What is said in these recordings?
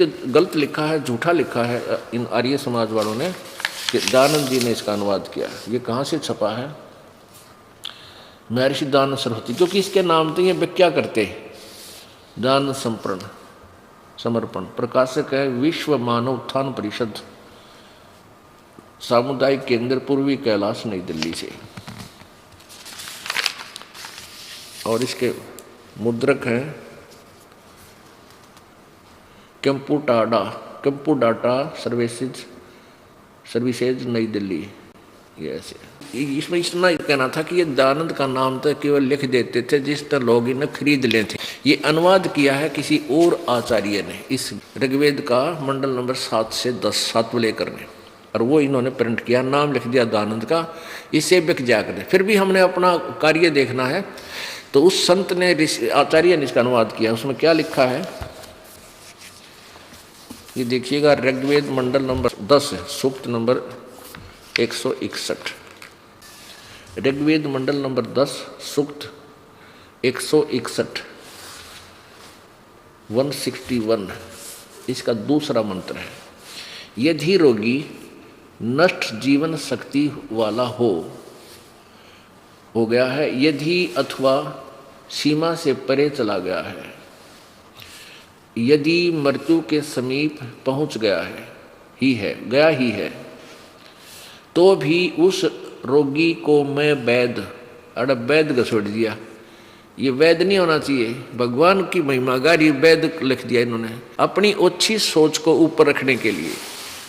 इसके गलत लिखा है, झूठा लिखा है इन आर्य समाज वालों ने कि दयानंद जी ने इसका अनुवाद किया। ये कहाँ से छपा है? महर्षि दयानंद सरस्वती, क्योंकि इसके नाम तो ये व्याख्या करते दयानंद समर्पण। प्रकाशक है विश्व मानव उत्थान परिषद, सामुदायिक केंद्र, पूर्वी कैलाश, नई दिल्ली से। और इसके मुद्रक हैं कंप्यूडाटा सर्विसेज, नई दिल्ली। ये ऐसे इसमें इतना कहना था कि ये दयानंद का नाम तो केवल लिख देते थे जिस तरह लोग इन्हें खरीद लेते। ये अनुवाद किया है किसी और आचार्य ने इस ऋग्वेद का मंडल नंबर 7 से 10 सातवलेकर ने, और वो इन्होंने प्रिंट किया, नाम लिख दिया दयानंद का, इससे बिक जा कर। फिर भी हमने अपना कार्य देखना है, तो उस संत ने आचार्य ने इसका अनुवाद किया। उसमें क्या लिखा है ये देखिएगा, ऋग्वेद मंडल नंबर 10 सूक्त नंबर 161। ऋग्वेद मंडल नंबर 10 सूक्त 161 161, इसका दूसरा मंत्र है। यदि रोगी नष्ट जीवन शक्ति वाला हो गया है, यदि अथवा सीमा से परे चला गया है, यदि मृत्यु के समीप पहुंच गया ही है, तो भी उस रोगी को मैं वैद घसोड़ दिया। ये वैद नहीं होना चाहिए, भगवान की महिमागारी वैद लिख दिया इन्होंने अपनी ओछी सोच को ऊपर रखने के लिए।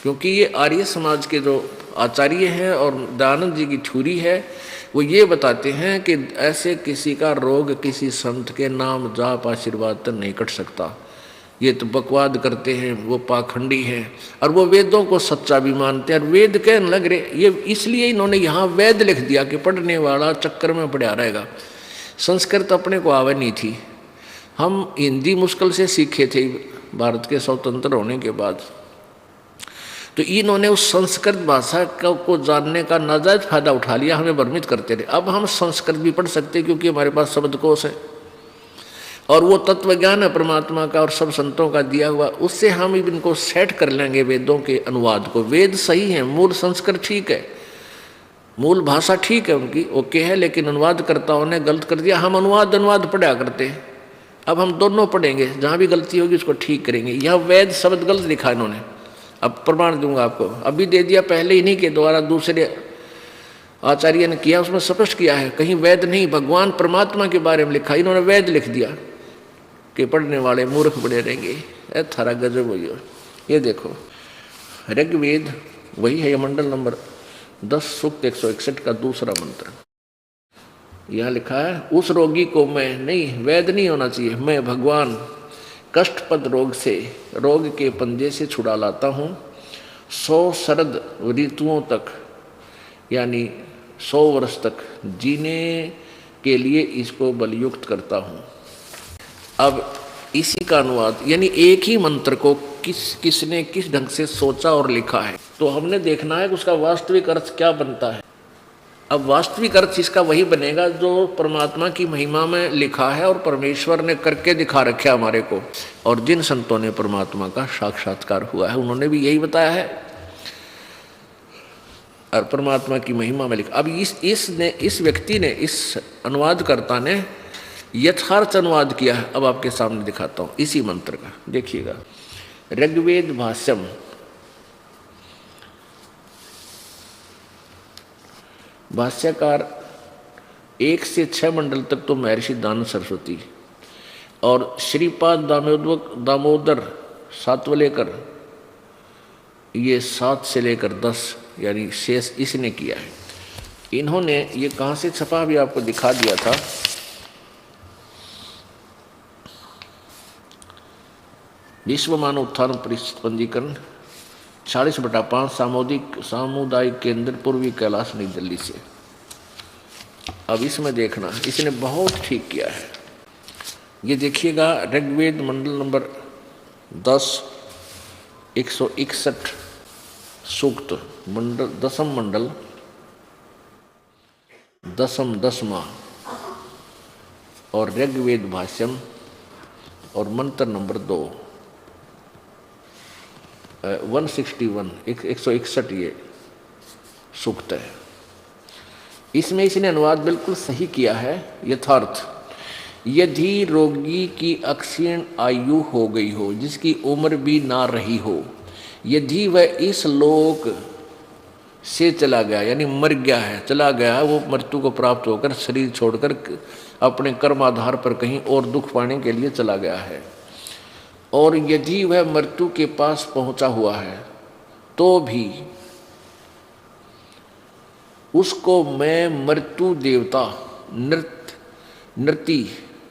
क्योंकि ये आर्य समाज के जो आचार्य हैं और दयानंद जी की थ्योरी है, वो ये बताते हैं कि ऐसे किसी का रोग किसी संत के नाम जाप आशीर्वाद तक नहीं कट सकता। ये तो बकवाद करते हैं, वो पाखंडी हैं, और वो वेदों को सच्चा भी मानते हैं। और वेद कहने लग रहे, ये इसलिए इन्होंने यहाँ वेद लिख दिया कि पढ़ने वाला चक्कर में पड़ा रहेगा। संस्कृत अपने को आवे नहीं थी, हम हिंदी मुश्किल से सीखे थे भारत के स्वतंत्र होने के बाद। तो इन्होंने उस संस्कृत भाषा को जानने का नाजायज फायदा उठा लिया, हमें भ्रमित करते रहे। अब हम संस्कृत भी पढ़ सकते क्योंकि हमारे पास शब्दकोश है, और वो तत्व ज्ञान है परमात्मा का और सब संतों का दिया हुआ, उससे हम इनको सेट कर लेंगे वेदों के अनुवाद को। वेद सही है, मूल संस्कृत ठीक है, मूल भाषा ठीक है उनकी, ओके है, लेकिन अनुवादकर्ताओं ने गलत कर दिया। हम अनुवाद पढ़ा करते हैं, अब हम दोनों पढ़ेंगे, जहाँ भी गलती होगी उसको ठीक करेंगे। यह वेद शब्द गलत लिखा इन्होंने, अब प्रमाण दूंगा आपको, अभी दे दिया, पहले इन्हीं के द्वारा दूसरे आचार्य ने किया, उसमें स्पष्ट किया है, कहीं वेद नहीं, भगवान परमात्मा के बारे में लिखा, इन्होंने वेद लिख दिया कि पढ़ने वाले मूर्ख बड़े रहेंगे। थारा गजब हुई। ये देखो ऋग्वेद वही है, ये मंडल नंबर 10 सूक्त 161 का दूसरा मंत्र। यहाँ लिखा है, उस रोगी को मैं नहीं, वेद नहीं होना चाहिए, मैं भगवान कष्टपद रोग के पंजे से छुड़ा लाता हूँ। 100 शरद ऋतुओं तक, यानी 100 वर्ष तक जीने के लिए इसको बलयुक्त करता हूँ। अब इसी का अनुवाद, यानी एक ही मंत्र को किसने किस ढंग से सोचा और लिखा है, तो हमने देखना है कि उसका वास्तविक अर्थ क्या बनता है। अब वास्तविक अर्थ इसका वही बनेगा जो परमात्मा की महिमा में लिखा है और परमेश्वर ने करके दिखा रखा हमारे को, और जिन संतों ने परमात्मा का साक्षात्कार हुआ है उन्होंने भी यही बताया है और परमात्मा की महिमा में लिखा। अब इस व्यक्ति ने, इस अनुवादकर्ता ने यथार्थ अनुवाद किया है। अब आपके सामने दिखाता हूँ इसी मंत्र का, देखिएगा। ऋग्वेद भाष्यम, भाष्यकार 1 से 6 मंडल तक तो महर्षि दयानंद सरस्वती, और श्रीपाद दामोदर सातवलेकर ये 7 से लेकर 10 यानी शेष इसने किया है। इन्होंने ये कहाँ से छपा भी आपको दिखा दिया था, विश्व मानव उत्थान परिषद पंजीकरण 40/5 सामुदायिक केंद्र, पूर्वी कैलाश, नई दिल्ली से। अब इसमें देखना, इसने बहुत ठीक किया है। ये देखिएगा, ऋग्वेद मंडल नंबर 10 161 सूक्त मंडल, दसम मंडल, दसवां, और ऋग्वेद भाष्यम और मंत्र नंबर 2। 161 161 ये सूक्त है। इसमें इसने अनुवाद बिल्कुल सही किया है। यथार्थ, यदि रोगी की अक्षीण आयु हो गई हो, जिसकी उम्र भी ना रही हो, यदि वह इस लोक से चला गया, यानी मर गया है, चला गया, वो मृत्यु को प्राप्त होकर शरीर छोड़कर अपने कर्म आधार पर कहीं और दुख पाने के लिए चला गया है, और यदि वह मृत्यु के पास पहुंचा हुआ है, तो भी उसको मैं मृत्यु देवता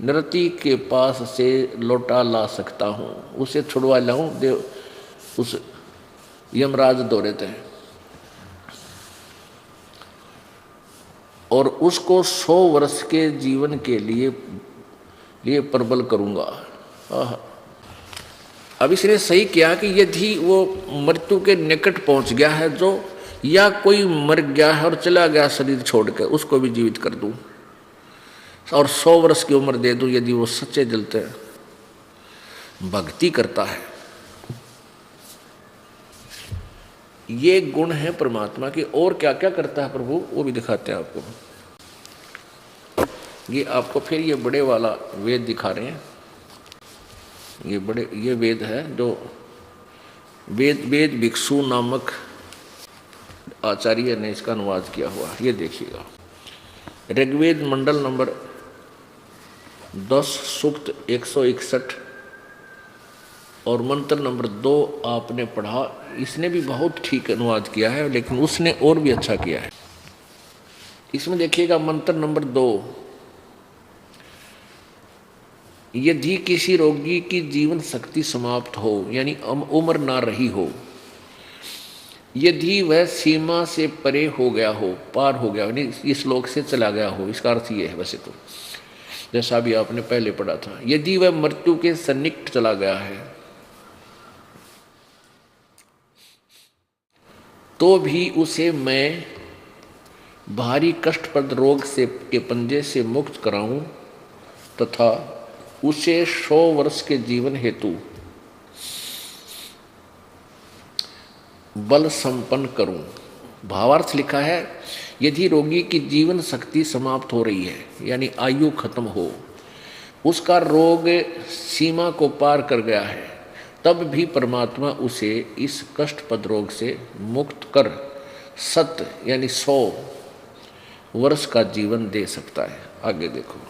नृति के पास से लौटा ला सकता हूँ, उसे छुड़वा लाऊं। देव उस यमराज दौड़ते हैं और उसको 100 वर्ष के जीवन के लिए प्रबल करूँगा। अब इसने सही किया कि यदि वो मृत्यु के निकट पहुंच गया है जो, या कोई मर गया है और चला गया शरीर छोड़ के, उसको भी जीवित कर दूं और 100 वर्ष की उम्र दे दूं, यदि वो सच्चे दिल से भक्ति करता है। ये गुण है परमात्मा के। और क्या क्या करता है प्रभु, वो भी दिखाते हैं आपको। ये आपको फिर ये बड़े वाला वेद दिखा रहे हैं। ये वेद है जो वेद भिक्षु नामक आचार्य ने इसका अनुवाद किया हुआ। ये देखिएगा, ऋग्वेद मंडल नंबर 10 सूक्त 161 और मंत्र नंबर 2 आपने पढ़ा। इसने भी बहुत ठीक अनुवाद किया है, लेकिन उसने और भी अच्छा किया है। इसमें देखिएगा मंत्र नंबर 2, यदि किसी रोगी की जीवन शक्ति समाप्त हो, यानी उम्र ना रही हो, यदि वह सीमा से परे हो गया हो, पार हो गया, यानी इस लोक से चला गया हो, इसका अर्थ ये है वैसे तो, जैसा भी आपने पहले पढ़ा था। यदि वह मृत्यु के सन्निकट चला गया है, तो भी उसे मैं भारी कष्टप्रद रोग से के पंजे से मुक्त कराऊं तथा उसे 100 वर्ष के जीवन हेतु बल संपन्न करूं। भावार्थ लिखा है, यदि रोगी की जीवन शक्ति समाप्त हो रही है, यानी आयु खत्म हो, उसका रोग सीमा को पार कर गया है, तब भी परमात्मा उसे इस कष्टप्रद रोग से मुक्त कर 100 यानी 100 वर्ष का जीवन दे सकता है। आगे देखो,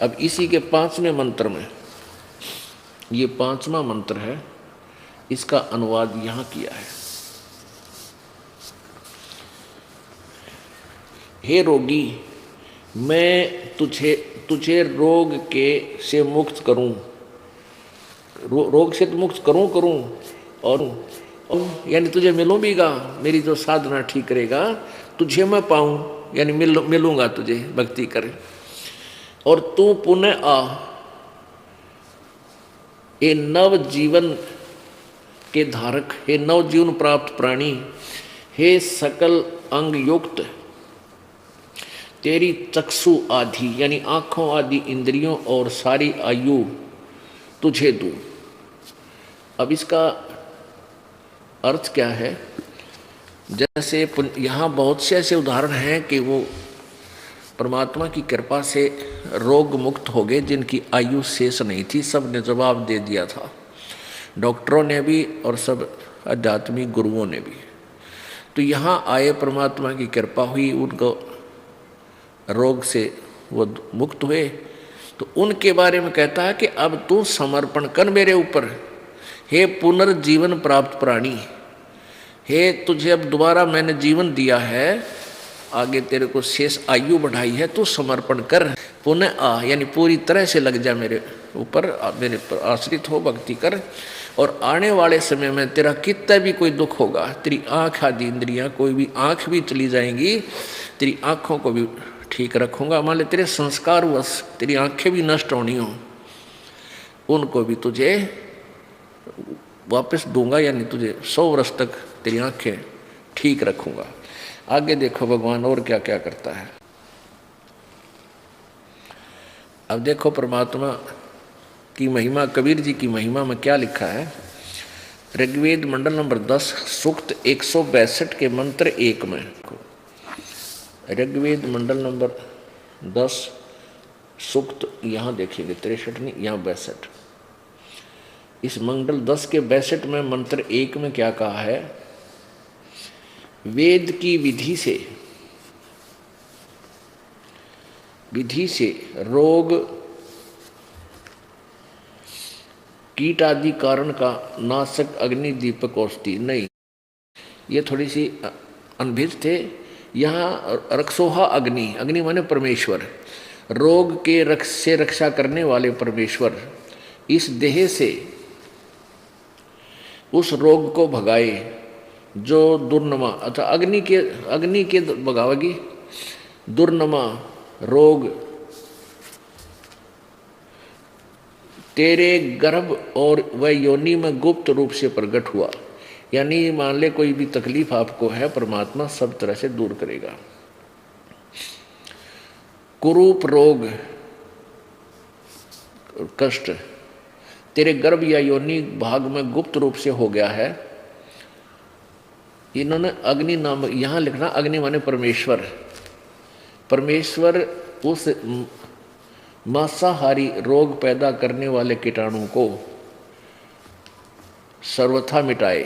अब इसी के 5वें मंत्र में, ये 5वां मंत्र है, इसका अनुवाद यहां किया है। हे रोगी, मैं तुझे रोग के से मुक्त करूं, रोग से तो मुक्त करूं और यानी तुझे मिलूं भीगा, मेरी जो साधना ठीक करेगा तुझे मैं पाऊं, यानी मिलूंगा तुझे, भक्ति करे, और तू पुनः आ, ये नव जीवन के धारक, हे नव जीवन प्राप्त प्राणी, हे सकल अंग युक्त, तेरी चक्षु आदि यानी आँखों आदि इंद्रियों और सारी आयु तुझे दूं। अब इसका अर्थ क्या है? जैसे यहाँ बहुत से ऐसे उदाहरण हैं कि वो परमात्मा की कृपा से रोग मुक्त हो गए, जिनकी आयु शेष नहीं थी। सब ने जवाब दे दिया था, डॉक्टरों ने भी और सब आध्यात्मिक गुरुओं ने भी। तो यहाँ आए, परमात्मा की कृपा हुई, उनको रोग से वो मुक्त हुए। तो उनके बारे में कहता है कि अब तू समर्पण कर मेरे ऊपर, हे पुनर्जीवन प्राप्त प्राणी, हे तुझे अब दोबारा मैंने जीवन दिया है, आगे तेरे को शेष आयु बढ़ाई है, तू समर्पण कर, पुनः आ, यानी पूरी तरह से लग जा मेरे ऊपर, मेरे पर आश्रित हो, भक्ति कर। और आने वाले समय में तेरा कितना भी कोई दुख होगा, तेरी आँख आदि इंद्रियाँ, कोई भी आँख भी चली जाएंगी, तेरी आँखों को भी ठीक रखूँगा। मान ले तेरे संस्कार वश तेरी आँखें भी नष्ट होनी हो, उनको भी तुझे वापस दूंगा, यानी तुझे 100 वर्ष तक तेरी आँखें ठीक रखूँगा। आगे देखो भगवान और क्या क्या करता है। अब देखो परमात्मा की महिमा, कबीर जी की महिमा में क्या लिखा है। ऋग्वेद मंडल नंबर 10 सूक्त 162 के मंत्र 1 में, ऋग्वेद मंडल नंबर 10 सूक्त यहाँ देखिएगा 63 नहीं यहाँ 62, इस मंडल 10 के 62 में मंत्र 1 में क्या कहा है? वेद की विधि से रोग कीट आदि कारण का नाशक अग्नि दीपक औषधि नहीं, ये थोड़ी सी अनभिज थे। यहाँ रक्षोहा अग्नि, अग्नि माने परमेश्वर, रोग के से रक्षा करने वाले परमेश्वर इस देह से उस रोग को भगाए जो दुर्नमा, अथवा अग्नि के भगावेगी दुर्नमा रोग तेरे गर्भ और वह योनि में गुप्त रूप से प्रकट हुआ। यानी मान ले कोई भी तकलीफ आपको है, परमात्मा सब तरह से दूर करेगा। कुरूप रोग कष्ट तेरे गर्भ या योनि भाग में गुप्त रूप से हो गया है, इन्होंने अग्नि नाम यहां लिखना, अग्नि माने परमेश्वर, परमेश्वर उस मांसाहारी रोग पैदा करने वाले कीटाणु को सर्वथा मिटाए,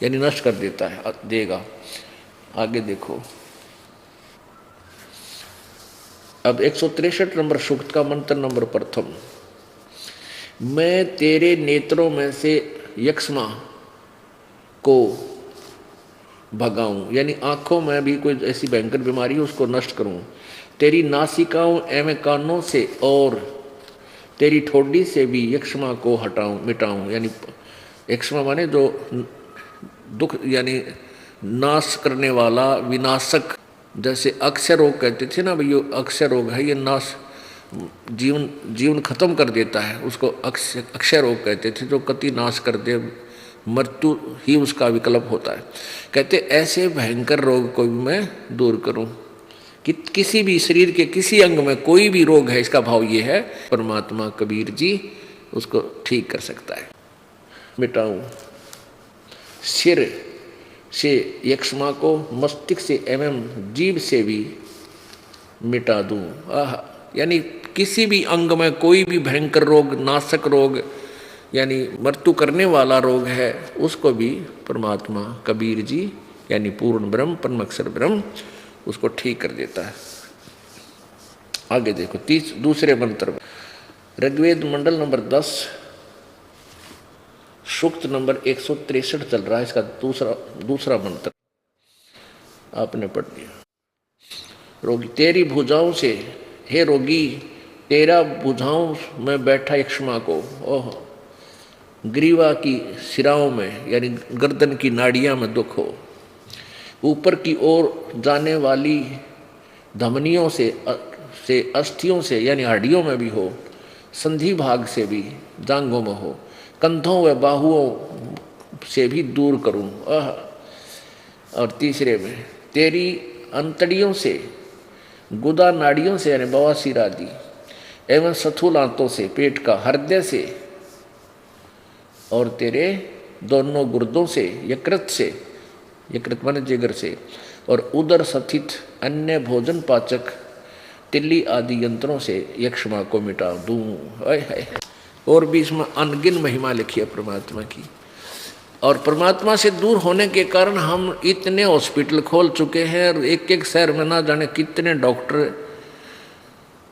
यानी नष्ट कर देता है, देगा। आगे देखो, अब 163 नंबर सूक्त का मंत्र नंबर प्रथम, मैं तेरे नेत्रों में से यक्ष्मा को भगाऊं, यानी आंखों में भी कोई ऐसी भयंकर बीमारी है उसको नष्ट करूं, तेरी नासिकाओं एवं कानों से और तेरी ठोडी से भी यक्ष्मा को हटाऊं मिटाऊं, यानी यक्ष्मा माने जो दुख यानी नाश करने वाला विनाशक, जैसे अक्षय रोग कहते थे ना भाई, ये अक्षय रोग है, ये नाश जीवन खत्म कर देता है, उसको अक्षय रोग कहते थे, जो कति नाश कर दे, मृत्यु ही उसका विकल्प होता है। कहते ऐसे भयंकर रोग को भी मैं दूर करूं, कि किसी भी शरीर के किसी अंग में कोई भी रोग है, इसका भाव ये है परमात्मा कबीर जी उसको ठीक कर सकता है। मिटाऊं सिर से यक्ष्मा को, मस्तिष्क से एवं जीभ से भी मिटा दूं। यानी किसी भी अंग में कोई भी भयंकर रोग, नाशक रोग यानी मृत्यु करने वाला रोग है, उसको भी परमात्मा कबीर जी यानी पूर्ण ब्रह्म परम अक्षर ब्रह्म उसको ठीक कर देता है। आगे देखो दूसरे मंत्र में, ऋग्वेद मंडल नंबर 10 सूक्त नंबर 163 चल रहा है, इसका दूसरा मंत्र आपने पढ़ लिया। रोगी तेरी भुजाओं से, हे रोगी तेरा भुजाओं में बैठा यक्ष्मा को, ओह ग्रीवा की सिराओं में यानी गर्दन की नाड़ियां में दुख हो, ऊपर की ओर जाने वाली धमनियों से अस्थियों से यानी हड्डियों में भी हो, संधि भाग से भी जांघों में हो, कंधों व बाहुओं से भी दूर करूं। और तीसरे में तेरी अंतड़ियों से, गुदा नाड़ियों से यानी बवासीर आदि एवं सथुल आंतों से, पेट का हृदय से और तेरे दोनों गुर्दों से, यकृत से, यकृत माने जिगर से, और उदर स्थित अन्य भोजन पाचक तिल्ली आदि यंत्रों से यक्ष्मा को मिटा दूं। और भी इसमें अनगिन महिमा लिखी है परमात्मा की। और परमात्मा से दूर होने के कारण हम इतने हॉस्पिटल खोल चुके हैं, और एक एक शहर में ना जाने कितने डॉक्टर,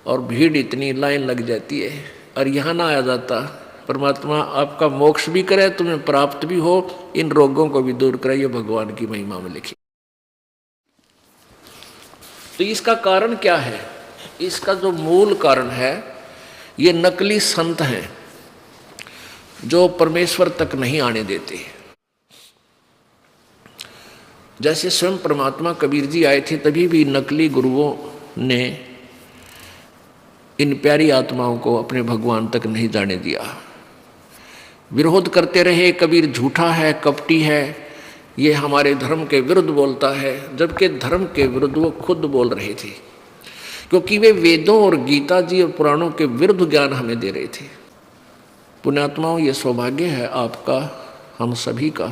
और भीड़ इतनी लाइन लग जाती है, और यहाँ ना आया जाता। परमात्मा आपका मोक्ष भी करे, तुम्हें प्राप्त भी हो, इन रोगों को भी दूर करे, ये भगवान की महिमा में लिखी। तो इसका कारण क्या है? इसका जो मूल कारण है, ये नकली संत हैं जो परमेश्वर तक नहीं आने देते। जैसे स्वयं परमात्मा कबीर जी आए थे, तभी भी नकली गुरुओं ने इन प्यारी आत्माओं को अपने भगवान तक नहीं जाने दिया। विरोध करते रहे, कबीर झूठा है, कपटी है, ये हमारे धर्म के विरुद्ध बोलता है, जबकि धर्म के विरुद्ध वो खुद बोल रहे थे, क्योंकि वे वेदों और गीता जी और पुराणों के विरुद्ध ज्ञान हमें दे रहे थे। पुण्यात्माओं, ये सौभाग्य है आपका हम सभी का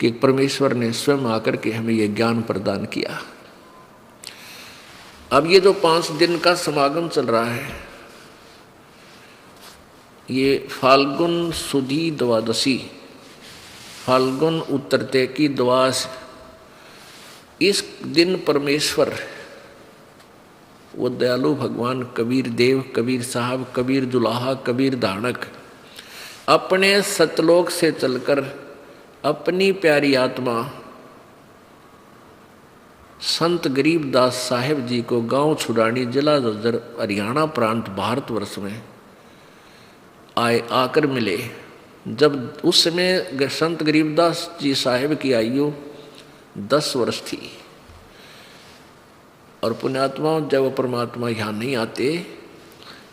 कि परमेश्वर ने स्वयं आकर के हमें ये ज्ञान प्रदान किया। अब ये जो 5 दिन का समागम चल रहा है, ये फाल्गुन सुदी द्वादशी, फाल्गुन उतरते की द्वास, इस दिन परमेश्वर वो दयालु भगवान कबीर देव, कबीर साहब, कबीर दुल्हा, कबीर धानक अपने सतलोक से चलकर अपनी प्यारी आत्मा संत गरीबदास साहेब जी को गांव छुड़ानी, जिला झज्जर, हरियाणा प्रांत, भारतवर्ष में आकर मिले। जब उस समय संत गरीबदास जी साहेब की आयु 10 वर्ष थी और पुण्यात्माओं जब परमात्मा यहाँ नहीं आते,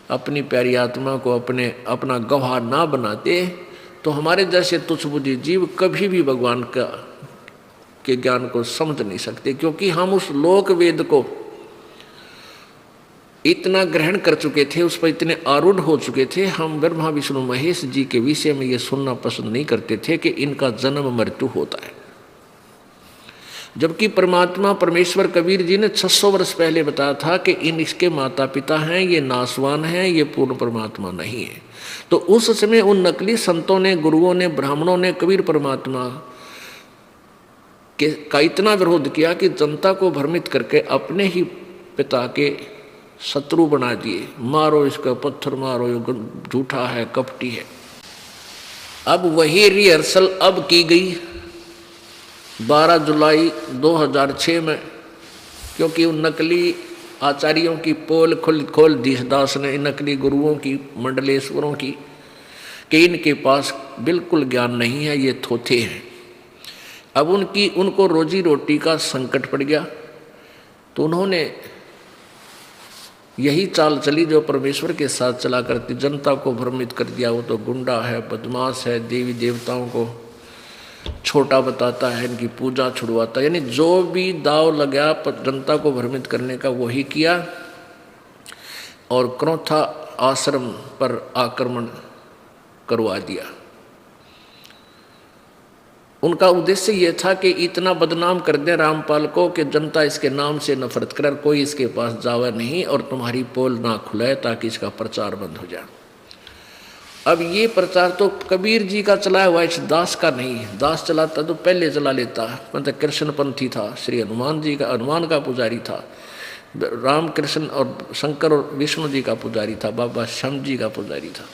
अपनी प्यारी आत्मा को अपना गवाह ना बनाते, तो हमारे जैसे तुच्छ बुद्धि जीव कभी भी भगवान के ज्ञान को समझ नहीं सकते, क्योंकि हम उस लोक वेद को इतना ग्रहण कर चुके थे, उस पर इतने आरूढ़ हो चुके थे। हम ब्रह्मा विष्णु महेश जी के विषय में ये सुनना पसंद नहीं करते थे कि इनका जन्म मृत्यु होता है, जबकि परमात्मा परमेश्वर कबीर जी ने 600 वर्ष पहले बताया था कि इसके माता पिता हैं, ये नासवान हैं, ये पूर्ण परमात्मा नहीं है। तो उस समय उन नकली संतों ने, गुरुओं ने, ब्राह्मणों ने कबीर परमात्मा का इतना विरोध किया कि जनता को भ्रमित करके अपने ही पिता के शत्रु बना दिए। मारो इसका, पत्थर मारो, ये झूठा है, कपटी है। अब वही रिहर्सल अब की गई 12 जुलाई 2006 में, क्योंकि उन नकली आचार्यों की पोल खोल दी दास ने, नकली गुरुओं की, मंडलेश्वरों की, कि इनके पास बिल्कुल ज्ञान नहीं है, ये थोथे हैं। अब उनको रोजी रोटी का संकट पड़ गया, तो उन्होंने यही चाल चली जो परमेश्वर के साथ चला करती, जनता को भ्रमित कर दिया। वो तो गुंडा है, बदमाश है, देवी देवताओं को छोटा बताता है, इनकी पूजा छुड़वाता है, यानी जो भी दाव लगा जनता को भ्रमित करने का वही किया, और क्रोथा आश्रम पर आक्रमण करवा दिया। उनका उद्देश्य यह था कि इतना बदनाम कर दें रामपाल को कि जनता इसके नाम से नफरत करे, कोई इसके पास जावे नहीं और तुम्हारी पोल ना खुले, ताकि इसका प्रचार बंद हो जाए। अब ये प्रचार तो कबीर जी का चलाया हुआ, इस दास का नहीं। दास चलाता तो पहले चला लेता, मतलब कृष्णपंथी था, श्री हनुमान जी का, हनुमान का पुजारी था, राम कृष्ण और शंकर और विष्णु जी का पुजारी था, बाबा श्याम जी का पुजारी था।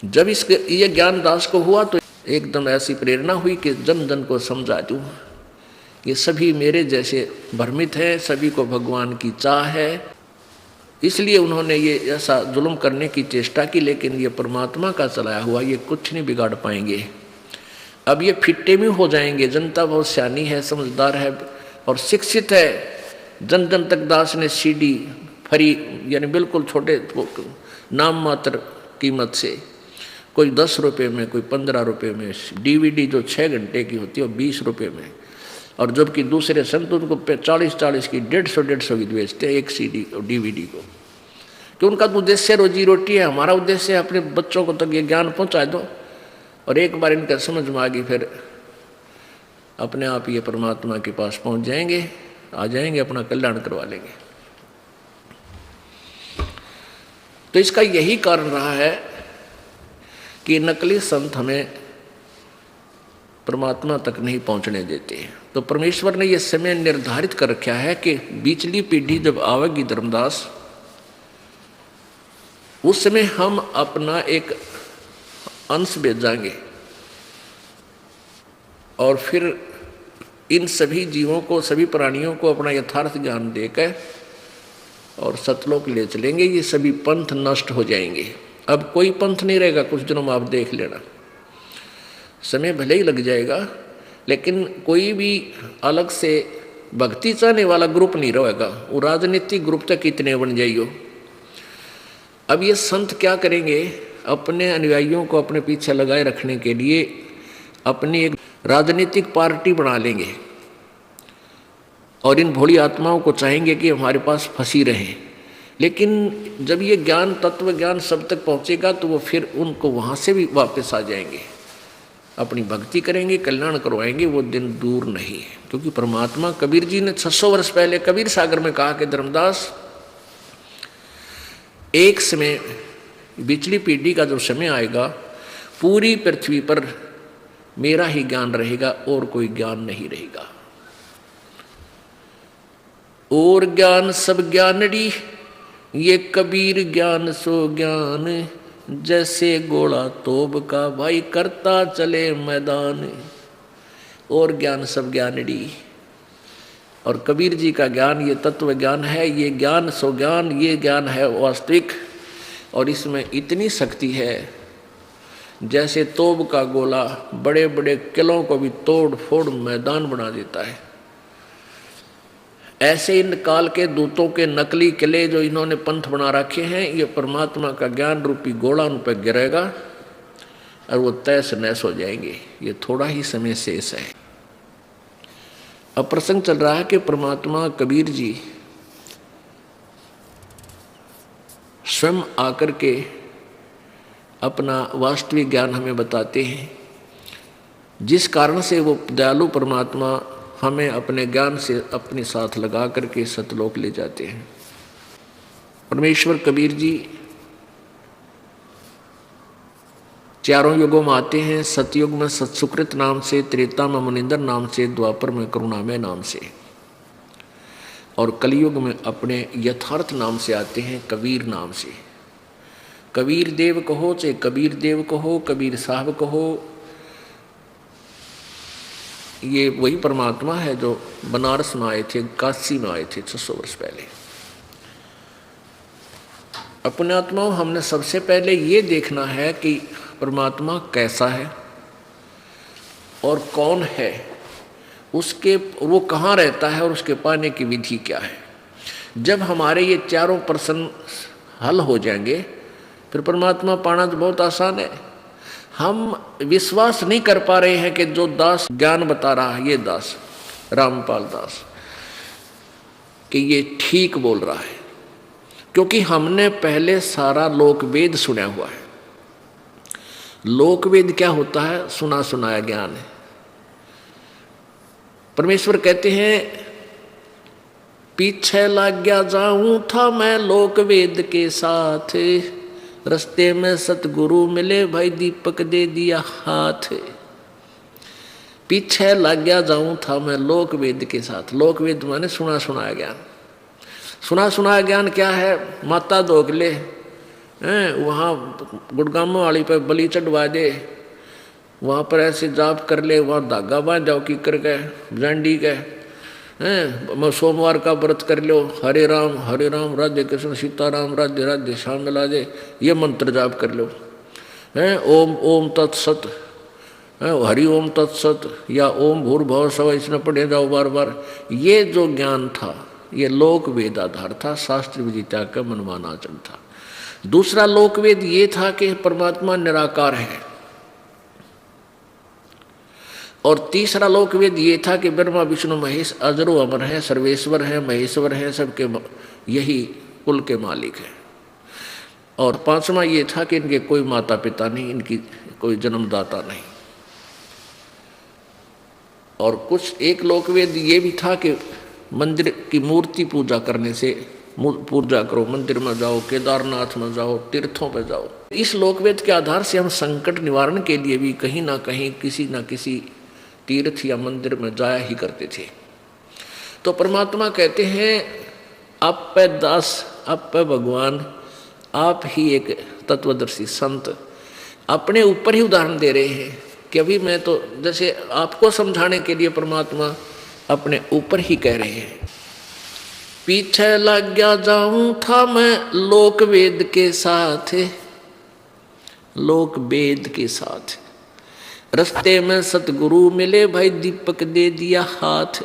जब ये ज्ञान दास को हुआ तो एकदम ऐसी प्रेरणा हुई कि जन जन को समझा दूं, ये सभी मेरे जैसे भ्रमित हैं, सभी को भगवान की चाह है। इसलिए उन्होंने ये ऐसा जुल्म करने की चेष्टा की, लेकिन ये परमात्मा का चलाया हुआ, ये कुछ नहीं बिगाड़ पाएंगे। अब ये फिट्टे में हो जाएंगे। जनता बहुत सियानी है, समझदार है और शिक्षित है। जन जन तक दास ने सीडी फ्री, यानी बिल्कुल छोटे नाम मात्र कीमत से, कोई 10 रुपये में, कोई 15 रुपये में, DVD जो 6 घंटे की होती है वो 20 रुपये में, और जबकि दूसरे संत उनको 40-40 की 150 की बेचते एक CD और DVD को, कि उनका तो उद्देश्य रोजी रोटी है। हमारा उद्देश्य है अपने बच्चों को तक ये ज्ञान पहुंचा दो, और एक बार इनका समझ में आ गई फिर अपने आप ये परमात्मा के पास पहुंच जाएंगे, आ जाएंगे, अपना कल्याण करवा लेंगे। तो इसका यही कारण रहा है कि नकली संत हमें परमात्मा तक नहीं पहुंचने देते। तो परमेश्वर ने यह समय निर्धारित कर रखा है कि बीचली पीढ़ी जब आवेगी धर्मदास, उस समय हम अपना एक अंश भेजाएंगे और फिर इन सभी जीवों को, सभी प्राणियों को अपना यथार्थ ज्ञान देकर और सतलोक ले चलेंगे। ये सभी पंथ नष्ट हो जाएंगे। अब कोई पंथ नहीं रहेगा, कुछ दिनों में आप देख लेना। समय भले ही लग जाएगा, लेकिन कोई भी अलग से भक्ति चाहने वाला ग्रुप नहीं रहेगा। वो राजनीतिक ग्रुप तक कितने बन जाइयो। अब ये संत क्या करेंगे, अपने अनुयायियों को अपने पीछे लगाए रखने के लिए अपनी एक राजनीतिक पार्टी बना लेंगे और इन भोली आत्माओं को चाहेंगे कि हमारे पास फंसी रहें, लेकिन जब ये ज्ञान, तत्व ज्ञान सब तक पहुँचेगा तो वो फिर उनको वहाँ से भी वापस आ जाएंगे, अपनी भक्ति करेंगे, कल्याण करवाएंगे। वो दिन दूर नहीं है, क्योंकि परमात्मा, कबीर जी ने 600 वर्ष पहले कबीर सागर में कहा कि धर्मदास, एक समय बिचली पीढ़ी का जो समय आएगा, पूरी पृथ्वी पर मेरा ही ज्ञान रहेगा और कोई ज्ञान नहीं रहेगा। और ज्ञान सब ज्ञानड़ी, ये कबीर ज्ञान सो ज्ञान, जैसे गोला तोब का भाई करता चले मैदान। और ज्ञान सब ज्ञानड़ी, और कबीर जी का ज्ञान ये तत्व ज्ञान है, ये ज्ञान सो ज्ञान, ये ज्ञान है वास्तविक। और इसमें इतनी शक्ति है, जैसे तोब का गोला बड़े बड़े किलों को भी तोड़ फोड़ मैदान बना देता है, ऐसे इन काल के दूतों के नकली किले जो इन्होंने पंथ बना रखे हैं, ये परमात्मा का ज्ञान रूपी गोला उन पर गिरेगा और वो तैस नैस हो जाएंगे। ये थोड़ा ही समय शेष है। अब प्रसंग चल रहा है कि परमात्मा कबीर जी स्वयं आकर के अपना वास्तविक ज्ञान हमें बताते हैं, जिस कारण से वो दयालु परमात्मा हमें अपने ज्ञान से अपने साथ लगा करके सतलोक ले जाते हैं। परमेश्वर कबीर जी चारों युगों में आते हैं, सतयुग में सत्सुकृत नाम से, त्रेता में मुनिंदर नाम से, द्वापर में करुणामय नाम से, और कलयुग में अपने यथार्थ नाम से आते हैं, कबीर नाम से। कबीर देव कहो चाहे कबीर देव कहो, कबीर साहब कहो, ये वही परमात्मा है जो बनारस में आए थे, काशी में आए थे 600 वर्ष पहले। अपने आत्माओं, हमने सबसे पहले ये देखना है कि परमात्मा कैसा है और कौन है, उसके वो कहाँ रहता है और उसके पाने की विधि क्या है। जब हमारे ये चारों प्रश्न हल हो जाएंगे, फिर परमात्मा पाना तो बहुत आसान है। हम विश्वास नहीं कर पा रहे हैं कि जो दास ज्ञान बता रहा है, ये दास रामपाल दास, कि ये ठीक बोल रहा है, क्योंकि हमने पहले सारा लोकवेद सुना हुआ है। लोकवेद क्या होता है? सुना सुनाया ज्ञान है। परमेश्वर कहते हैं, पीछे लग गया जाऊं था मैं लोकवेद के साथ, रस्ते में सतगुरु मिले भाई दीपक दे दिया हाथ। पीछे लग गया जाऊं था मैं लोकवेद के साथ। लोकवेद माने सुना सुनाया ज्ञान। सुना सुनाया ज्ञान क्या है? माता दोगले वहाँ गुड़गामा वाली पर बलि चढ़वा दे, वहाँ पर ऐसे जाप कर ले, वहाँ धागा बांध जाओ की कर गए जांडी के सोमवार का व्रत कर लो, हरे राम राधे कृष्ण सीताराम राधे राधे श्याम मिला दे, ये मंत्र जाप कर लो। ओम ओम तत्सत, हरि ओम तत्सत, या ओम भूर्भुवः स्वः, इसमें पढ़े जाओ बार बार। ये जो ज्ञान था, ये लोक वेदाधार था, शास्त्र विदिता का मनमाना आचरण था। दूसरा लोकवेद ये था कि परमात्मा निराकार है, और तीसरा लोकवेद ये था कि ब्रह्मा विष्णु महेश अजरो अमर है, सर्वेश्वर है, महेश्वर है, सबके यही कुल के मालिक है। और पांचवा ये था कि इनके कोई माता पिता नहीं, इनकी कोई जन्मदाता नहीं। और कुछ एक लोकवेद ये भी था कि मंदिर की मूर्ति पूजा करने से पूजा करो, मंदिर में जाओ, केदारनाथ में जाओ, तीर्थों पे जाओ। इस लोकवेद के आधार से हम संकट निवारण के लिए भी कहीं ना कहीं किसी न किसी तीर्थ या मंदिर में जाया ही करते थे। तो परमात्मा कहते हैं, आप पे दास, आप पे भगवान, आप ही एक तत्वदर्शी संत अपने ऊपर ही उदाहरण दे रहे हैं कि अभी मैं तो जैसे आपको समझाने के लिए परमात्मा अपने ऊपर ही कह रहे हैं। पीछे लग गया जाऊं था मैं लोकवेद के साथ, लोकवेद के साथ, रस्ते में सतगुरु मिले भाई दीपक दे दिया हाथ।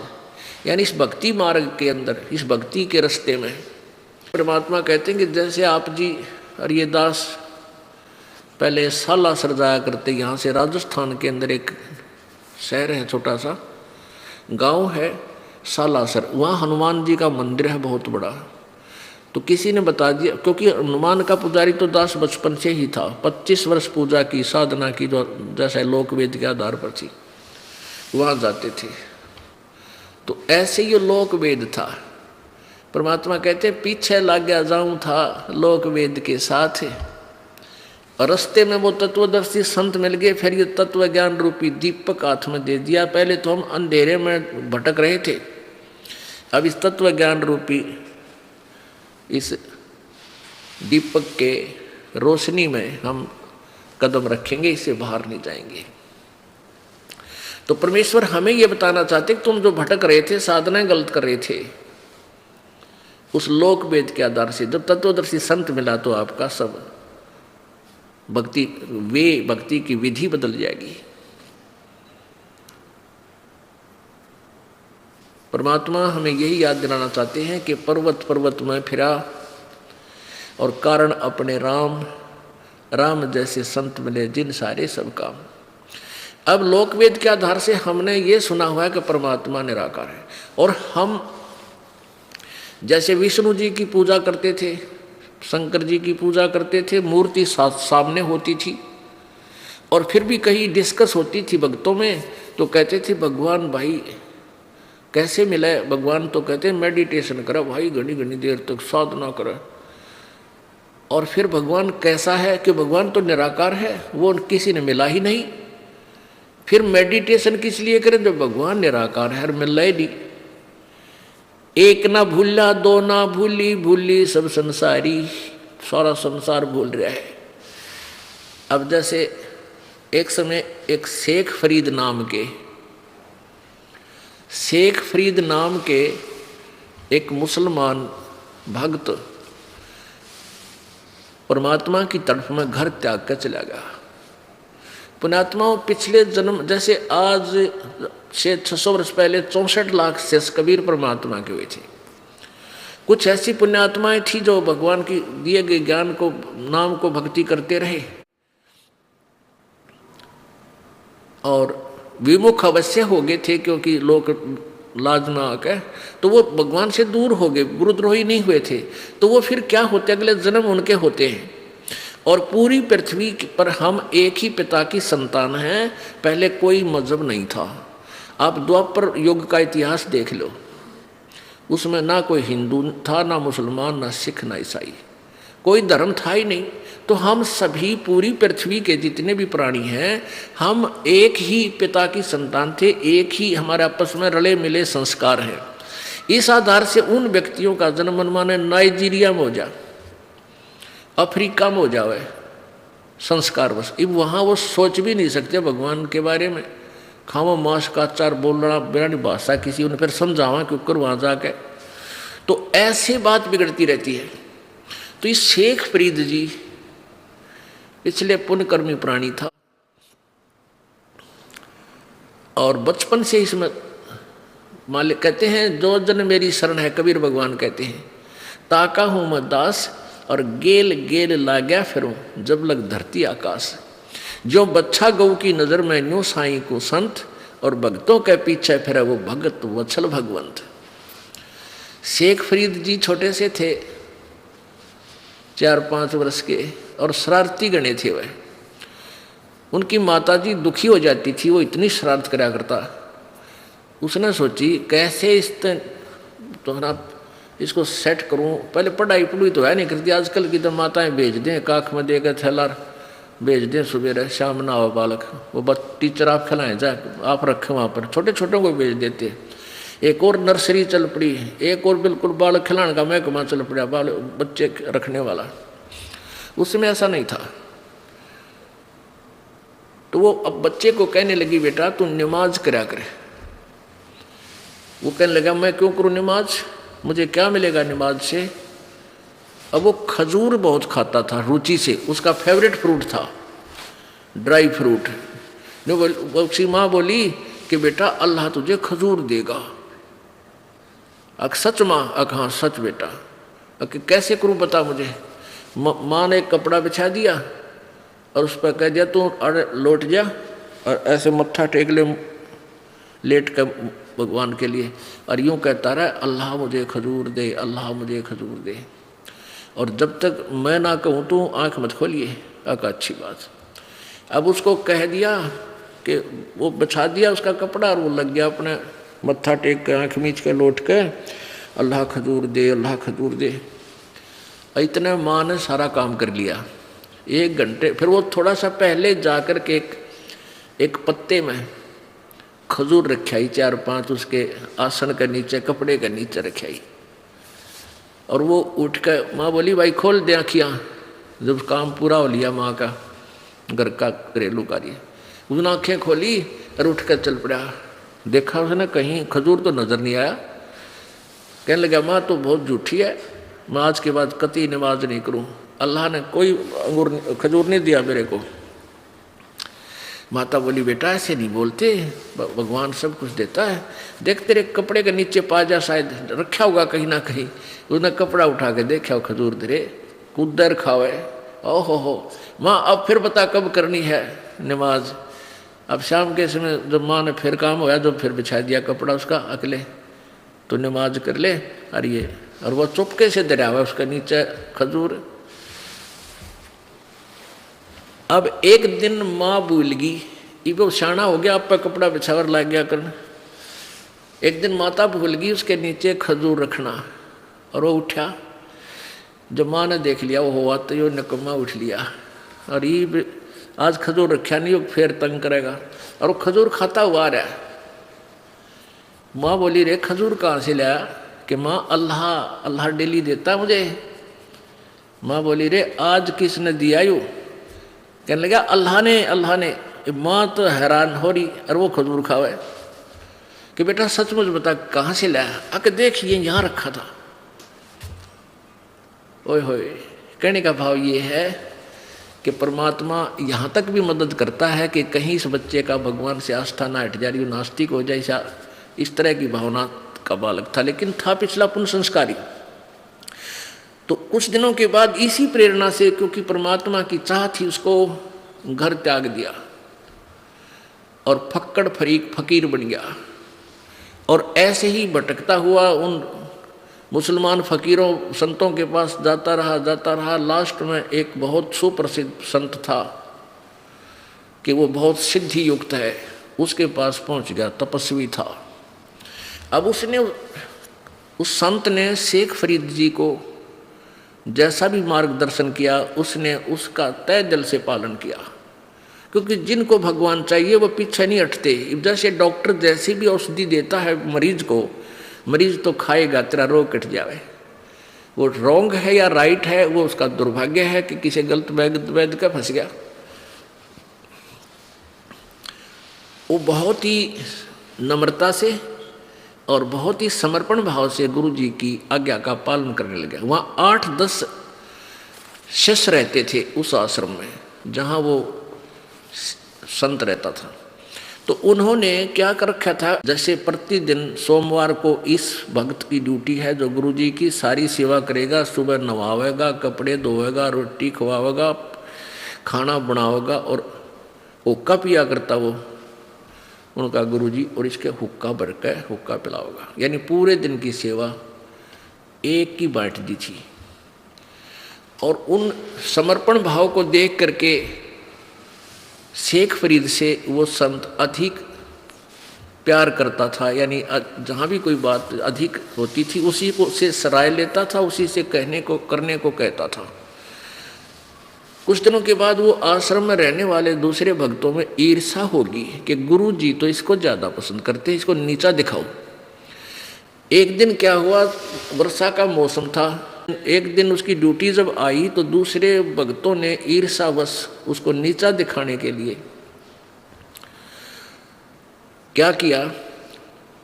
यानी इस भक्ति मार्ग के अंदर, इस भक्ति के रास्ते में परमात्मा कहते हैं कि जैसे आप जी और ये दास पहले सालासर जाया करते, यहाँ से राजस्थान के अंदर एक शहर है, छोटा सा गांव है सालासर, वहाँ हनुमान जी का मंदिर है बहुत बड़ा। तो किसी ने बता दिया, क्योंकि हनुमान का पुजारी तो दास बचपन से ही था, 25 वर्ष पूजा की साधना की, जो जैसे लोकवेद के आधार पर थी, वहाँ जाते थे। तो ऐसे ही लोकवेद था। परमात्मा कहते पीछे लग गया जाऊं था लोकवेद के साथ, और रास्ते में वो तत्वदर्शी संत मिल गए, फिर ये तत्व ज्ञान रूपी दीपक हाथ में दे दिया। पहले तो हम अंधेरे में भटक रहे थे, अब इस तत्व ज्ञान रूपी इस दीपक के रोशनी में हम कदम रखेंगे, इससे बाहर नहीं जाएंगे। तो परमेश्वर हमें ये बताना चाहते कि तुम जो भटक रहे थे, साधनाएं गलत कर रहे थे, उस लोक वेद के आधार से जब तत्वदर्शी संत मिला तो आपका सब भक्ति की विधि बदल जाएगी। परमात्मा हमें यही याद दिलाना चाहते हैं कि पर्वत पर्वत में फिरा और कारण अपने राम, राम जैसे संत मिले जिन सारे सब काम। अब लोकवेद के आधार से हमने ये सुना हुआ है कि परमात्मा निराकार है, और हम जैसे विष्णु जी की पूजा करते थे, शंकर जी की पूजा करते थे, मूर्ति सामने होती थी, और फिर भी कहीं डिस्कस होती थी भक्तों में, तो कहते थे भगवान भाई कैसे मिले। भगवान तो कहते मेडिटेशन करा भाई, घनी घनी देर तक साधना करा। और फिर भगवान कैसा है कि भगवान तो निराकार है, वो किसी ने मिला ही नहीं, फिर मेडिटेशन किस लिए करें जब भगवान निराकार है और मिल ही नहीं। एक ना भूला दो ना भूली, भूली सब संसारी, सारा संसार भूल रहा है। अब जैसे एक समय एक शेख फरीद नाम के एक मुसलमान भक्त परमात्मा की तरफ में घर त्याग कर चला गया। पुण्यात्माओं, पिछले जन्म जैसे आज से 600 वर्ष पहले 64 लाख शेष कबीर परमात्मा के हुए थे। कुछ ऐसी पुण्यात्माएं थी जो भगवान की दिए गए ज्ञान को, नाम को भक्ति करते रहे और विमुख अवश्य हो गए थे, क्योंकि लोग लाज में आकर तो वो भगवान से दूर हो गए, गुरुद्रोही नहीं हुए थे। तो वो फिर क्या होते, अगले जन्म उनके होते हैं। और पूरी पृथ्वी पर हम एक ही पिता की संतान हैं। पहले कोई मजहब नहीं था। आप द्वापर युग का इतिहास देख लो, उसमें ना कोई हिंदू था, ना मुसलमान, ना सिख, ना ईसाई, कोई धर्म था ही नहीं। तो हम सभी पूरी पृथ्वी के जितने भी प्राणी हैं, हम एक ही पिता की संतान थे, एक ही हमारे आपस में रले मिले संस्कार हैं। इस आधार से उन व्यक्तियों का जन्म माने नाइजीरिया में हो जा, अफ्रीका में हो जाए संस्कार बस, वहाँ वो सोच भी नहीं सकते भगवान के बारे में। खावा मांस का अचार बोलना बिरानी भाषा किसी उन्हें फिर समझावा कि ऊपर वहाँ जाके, तो ऐसे बात बिगड़ती रहती है। तो इस शेख फरीद जी इसलिए पुण्यकर्मी प्राणी था और बचपन से इसमें मालिक कहते हैं जो जन मेरी शरण है, कबीर भगवान कहते हैं, ताका हूँ मैं दास और गेल गेल ला गया फिरूं जब लग धरती आकाश। जो बच्चा गऊ की नजर में न्यू साईं को संत और भक्तों के पीछे फिरा वो भगत वत्सल भगवंत। शेख फरीद जी छोटे से थे, 4-5 वर्ष के, और शरारती गणे थे वह। उनकी माताजी दुखी हो जाती थी, वो इतनी शरारत करा करता। उसने सोची कैसे इस तुम्हारा इसको सेट करूं। पहले पढ़ाई पढ़ाई तो है नहीं करती, आजकल की तो माताएं भेज दें काख में देकर थैला भेज दें, सुबह शाम ना हो बालक, वो टीचर आप खिलाएं जाए, आप रखें वहाँ पर, छोटे छोटों को भेज देते। एक और नर्सरी चल पड़ी, एक और बिल्कुल बालक खिलाने का महकमा चल पड़ा, बच्चे रखने वाला। उसमें ऐसा नहीं था। तो वो अब बच्चे को कहने लगी बेटा तू नमाज करा करे। वो कहने लगा मैं क्यों करूँ नमाज, मुझे क्या मिलेगा नमाज से। अब वो खजूर बहुत खाता था रुचि से, उसका फेवरेट फ्रूट था ड्राई फ्रूट। उसकी माँ बोली कि बेटा अल्लाह तुझे खजूर देगा। सच माँ? हाँ सच बेटा। कैसे करूँ बता मुझे। माँ ने एक कपड़ा बिछा दिया और उस पर कह दिया तू लौट जा और ऐसे मत्था टेक ले लेट कर भगवान के लिए, और यूँ कहता रहा अल्लाह मुझे खजूर दे, अल्लाह मुझे खजूर दे। और जब तक मैं ना कहूँ तो आँख मत खोलिए। आका अच्छी बात। अब उसको कह दिया कि वो बिछा दिया उसका कपड़ा और वो लग गया अपने मत्था टेक के आँख मीच के लौट के अल्लाह खजूर दे, अल्लाह खजूर दे। इतने माँ ने सारा काम कर लिया। 1 घंटे फिर वो थोड़ा सा पहले जाकर के एक पत्ते में खजूर रखाई 4-5 उसके आसन के नीचे, कपड़े के नीचे रखाई। और वो उठ कर माँ बोली भाई खोल दे आँखियाँ। जब काम पूरा हो लिया माँ का घर का घरेलू कार्य, उसने आँखें खोली और उठ कर चल पड़ा। देखा उसने कहीं खजूर तो नज़र नहीं आया। कहने लगा माँ तो बहुत झूठी है, मैं आज के बाद कतई नमाज नहीं करूँ, अल्लाह ने कोई खजूर नहीं दिया मेरे को। माता बोली बेटा ऐसे नहीं बोलते, भगवान सब कुछ देता है। देख तेरे कपड़े के नीचे पा जा, शायद रखा होगा कहीं ना कहीं। उसने कपड़ा उठा के देखा खजूर धरे कुदर खावे। ओहो हो माँ अब फिर बता कब करनी है नमाज। अब शाम के समय जब माँ ने फिर काम होया, जब फिर बिछा दिया कपड़ा उसका अकेले, तो नमाज कर ले। और वो चुपके से धरा हुआ उसका नीचे खजूर। अब एक दिन माँ भूल गई, वो शाना हो गया, आप पे कपड़ा बिछावर लग गया करना। एक दिन माता भूल गई उसके नीचे खजूर रखना, और वो उठा। जब माँ ने देख लिया वो हुआ तो यो नकम्मा उठ लिया, और ये आज खजूर रखा नहीं, वो फिर तंग करेगा। और वो खजूर खाता हुआ रहा। माँ बोली रे खजूर कहाँ से लाया? कि माँ अल्लाह अल्लाह डेली देता मुझे। माँ बोली रे आज किसने दिया यू? कहने लगा अल्लाह ने, अल्लाह ने। माँ तो हैरान हो रही, और वो खजूर खावे कि बेटा सचमुच बता कहाँ से लाया? आके देखिए यहाँ रखा था। ओए होए, कहने का भाव ये है कि परमात्मा यहाँ तक भी मदद करता है कि कहीं इस बच्चे का भगवान से आस्था ना हट जा रही, नास्तिक हो जाए, इस तरह की भावना का बालक था, लेकिन था पिछला पुण्य संस्कारी। तो कुछ दिनों के बाद इसी प्रेरणा से, क्योंकि परमात्मा की चाह थी, उसको घर त्याग दिया और फक्कड़ फरीक फकीर बन गया। और ऐसे ही भटकता हुआ उन मुसलमान फकीरों संतों के पास जाता रहा। लास्ट में एक बहुत सुप्रसिद्ध संत था कि वो बहुत सिद्धि युक्त है, उसके पास पहुंच गया, तपस्वी था। अब उसने उस संत ने शेख फरीद जी को जैसा भी मार्गदर्शन किया, उसने उसका तय दिल से पालन किया। क्योंकि जिनको भगवान चाहिए वो पीछे नहीं हटते। जैसे डॉक्टर जैसी भी औषधि देता है मरीज को, मरीज तो खाएगा, तेरा रोग कट जाए। वो रॉन्ग है या राइट है, वो उसका दुर्भाग्य है कि किसी गलत वैद्य का फंस गया। वो बहुत ही नम्रता से और बहुत ही समर्पण भाव से गुरु जी की आज्ञा का पालन करने लगे। वहाँ 8-10 शिष्य रहते थे उस आश्रम में जहाँ वो संत रहता था। तो उन्होंने क्या कर रखा था, जैसे प्रतिदिन सोमवार को इस भक्त की ड्यूटी है जो गुरु जी की सारी सेवा करेगा, सुबह नवावेगा, कपड़े धोएगा, रोटी खवावेगा, खाना बनावेगा, और हुक्का पिया करता वो उनका गुरुजी, और इसके हुक्का भर के हुक्का पिलाओगा। यानी पूरे दिन की सेवा एक की बांट दी थी। और उन समर्पण भाव को देख करके शेख फरीद से वो संत अधिक प्यार करता था। यानी जहाँ भी कोई बात अधिक होती थी उसी को से सराय लेता था, उसी से कहने को करने को कहता था। कुछ दिनों के बाद वो आश्रम में रहने वाले दूसरे भक्तों में ईर्षा होगी कि गुरु जी तो इसको ज़्यादा पसंद करते, इसको नीचा दिखाओ। एक दिन क्या हुआ, वर्षा का मौसम था। एक दिन उसकी ड्यूटी जब आई तो दूसरे भक्तों ने ईर्षावश उसको नीचा दिखाने के लिए क्या किया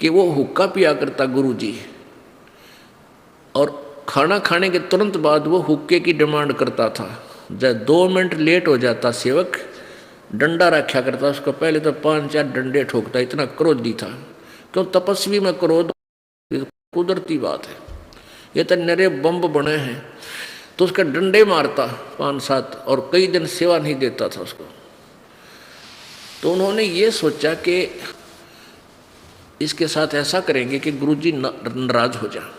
कि वो हुक्का पिया करता गुरु जी, और खाना खाने के तुरंत बाद वो हुक्के की डिमांड करता था। जब 2 मिनट लेट हो जाता सेवक डंडा रखा करता उसको, पहले तो 5-4 डंडे ठोकता, इतना क्रोधी था। क्यों, तपस्वी में क्रोध कुदरती बात है, ये तो नरे बम्ब बने हैं। तो उसके डंडे मारता 5-7, और कई दिन सेवा नहीं देता था उसको। तो उन्होंने ये सोचा कि इसके साथ ऐसा करेंगे कि गुरुजी नाराज हो जाए।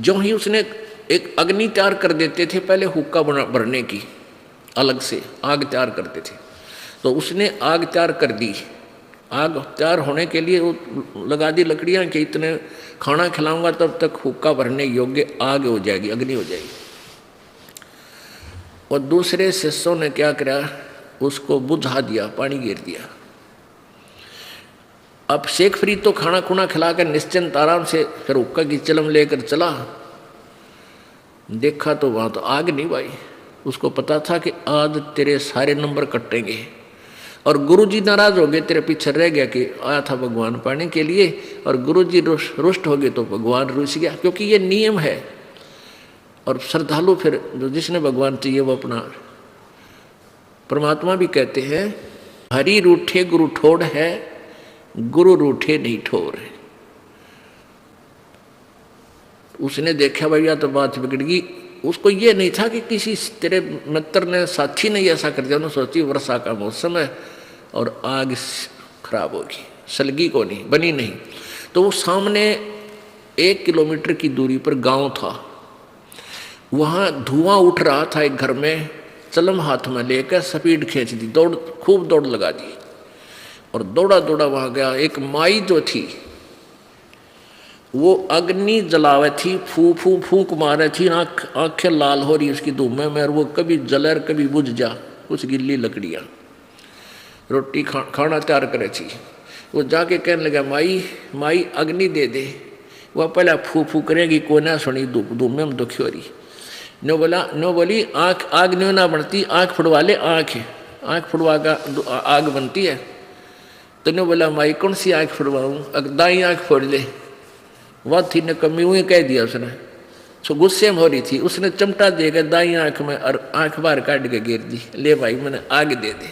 जो ही उसने एक अग्नि तैयार कर देते थे पहले हुक्का भरने की, अलग से आग तैयार करते थे। तो उसने आग तैयार कर दी। आग तैयार होने के लिए वो लगा दी लकड़ियाँ कि इतने खाना खिलाऊंगा तब तक हुक्का भरने योग्य आग हो जाएगी, अग्नि हो जाएगी। और दूसरे शिष्यों ने क्या करा, उसको बुझा दिया, पानी गिर दिया। अब शेख फरीद तो खाना खुना खिलाकर निश्चिंत आराम से फिर हुक्का की चिलम लेकर चला। देखा तो वहाँ तो आग नहीं भाई। उसको पता था कि आज तेरे सारे नंबर कटेंगे। और गुरुजी नाराज हो गए, तेरे पीछे रह गया कि आया था भगवान पाने के लिए, और गुरुजी रुष्ट हो गए तो भगवान रुस गया, क्योंकि ये नियम है। और श्रद्धालु फिर जो जिसने भगवान चाहिए वो अपना परमात्मा भी कहते हैं, हरि रूठे गुरु ठोड़ है, गुरु रूठे नहीं ठोर है। उसने देखा भैया तो बात बिगड़ गई। उसको ये नहीं था कि किसी तेरे मित्र ने, साथी ने ऐसा कर दिया। उन्होंने सोची वर्षा का मौसम है और आग खराब होगी, सलगी को नहीं बनी नहीं। तो वो सामने 1 किलोमीटर की दूरी पर गांव था, वहाँ धुआं उठ रहा था। एक घर में चलम हाथ में लेकर स्पीड खींच दी, दौड़ खूब दौड़ लगा दी और दौड़ा दौड़ा वहाँ गया। एक माई जो थी वो अग्नि जलावे थी, फू फू फूंक मारे थी, आंखें लाल हो रही उसकी धूम में। वो कभी जलर कभी बुझ जा, कुछ गिल्ली लकड़ियाँ, रोटी खाना तैयार करे थी। वो जाके कहने लगा, माई माई अग्नि दे दे। वह पहले फू फू करेगी, को ना सुनी, धूम में दुखी हो रही। नो बोली आँख आग न्यो ना बनती, आँख फुड़वा ले, आँख फुड़वा का आग बनती है। तो ने बोला, माई कौन सी आँख फुड़वाऊँ, दाई आँख फोड़ ले। वह थी ने कमी हुई कह दिया उसने। सो गुस्से में हो रही थी, उसने चमटा देकर दाई आँख में और आँख बाहर काट के गिर दी। ले भाई मैंने आग दे दे।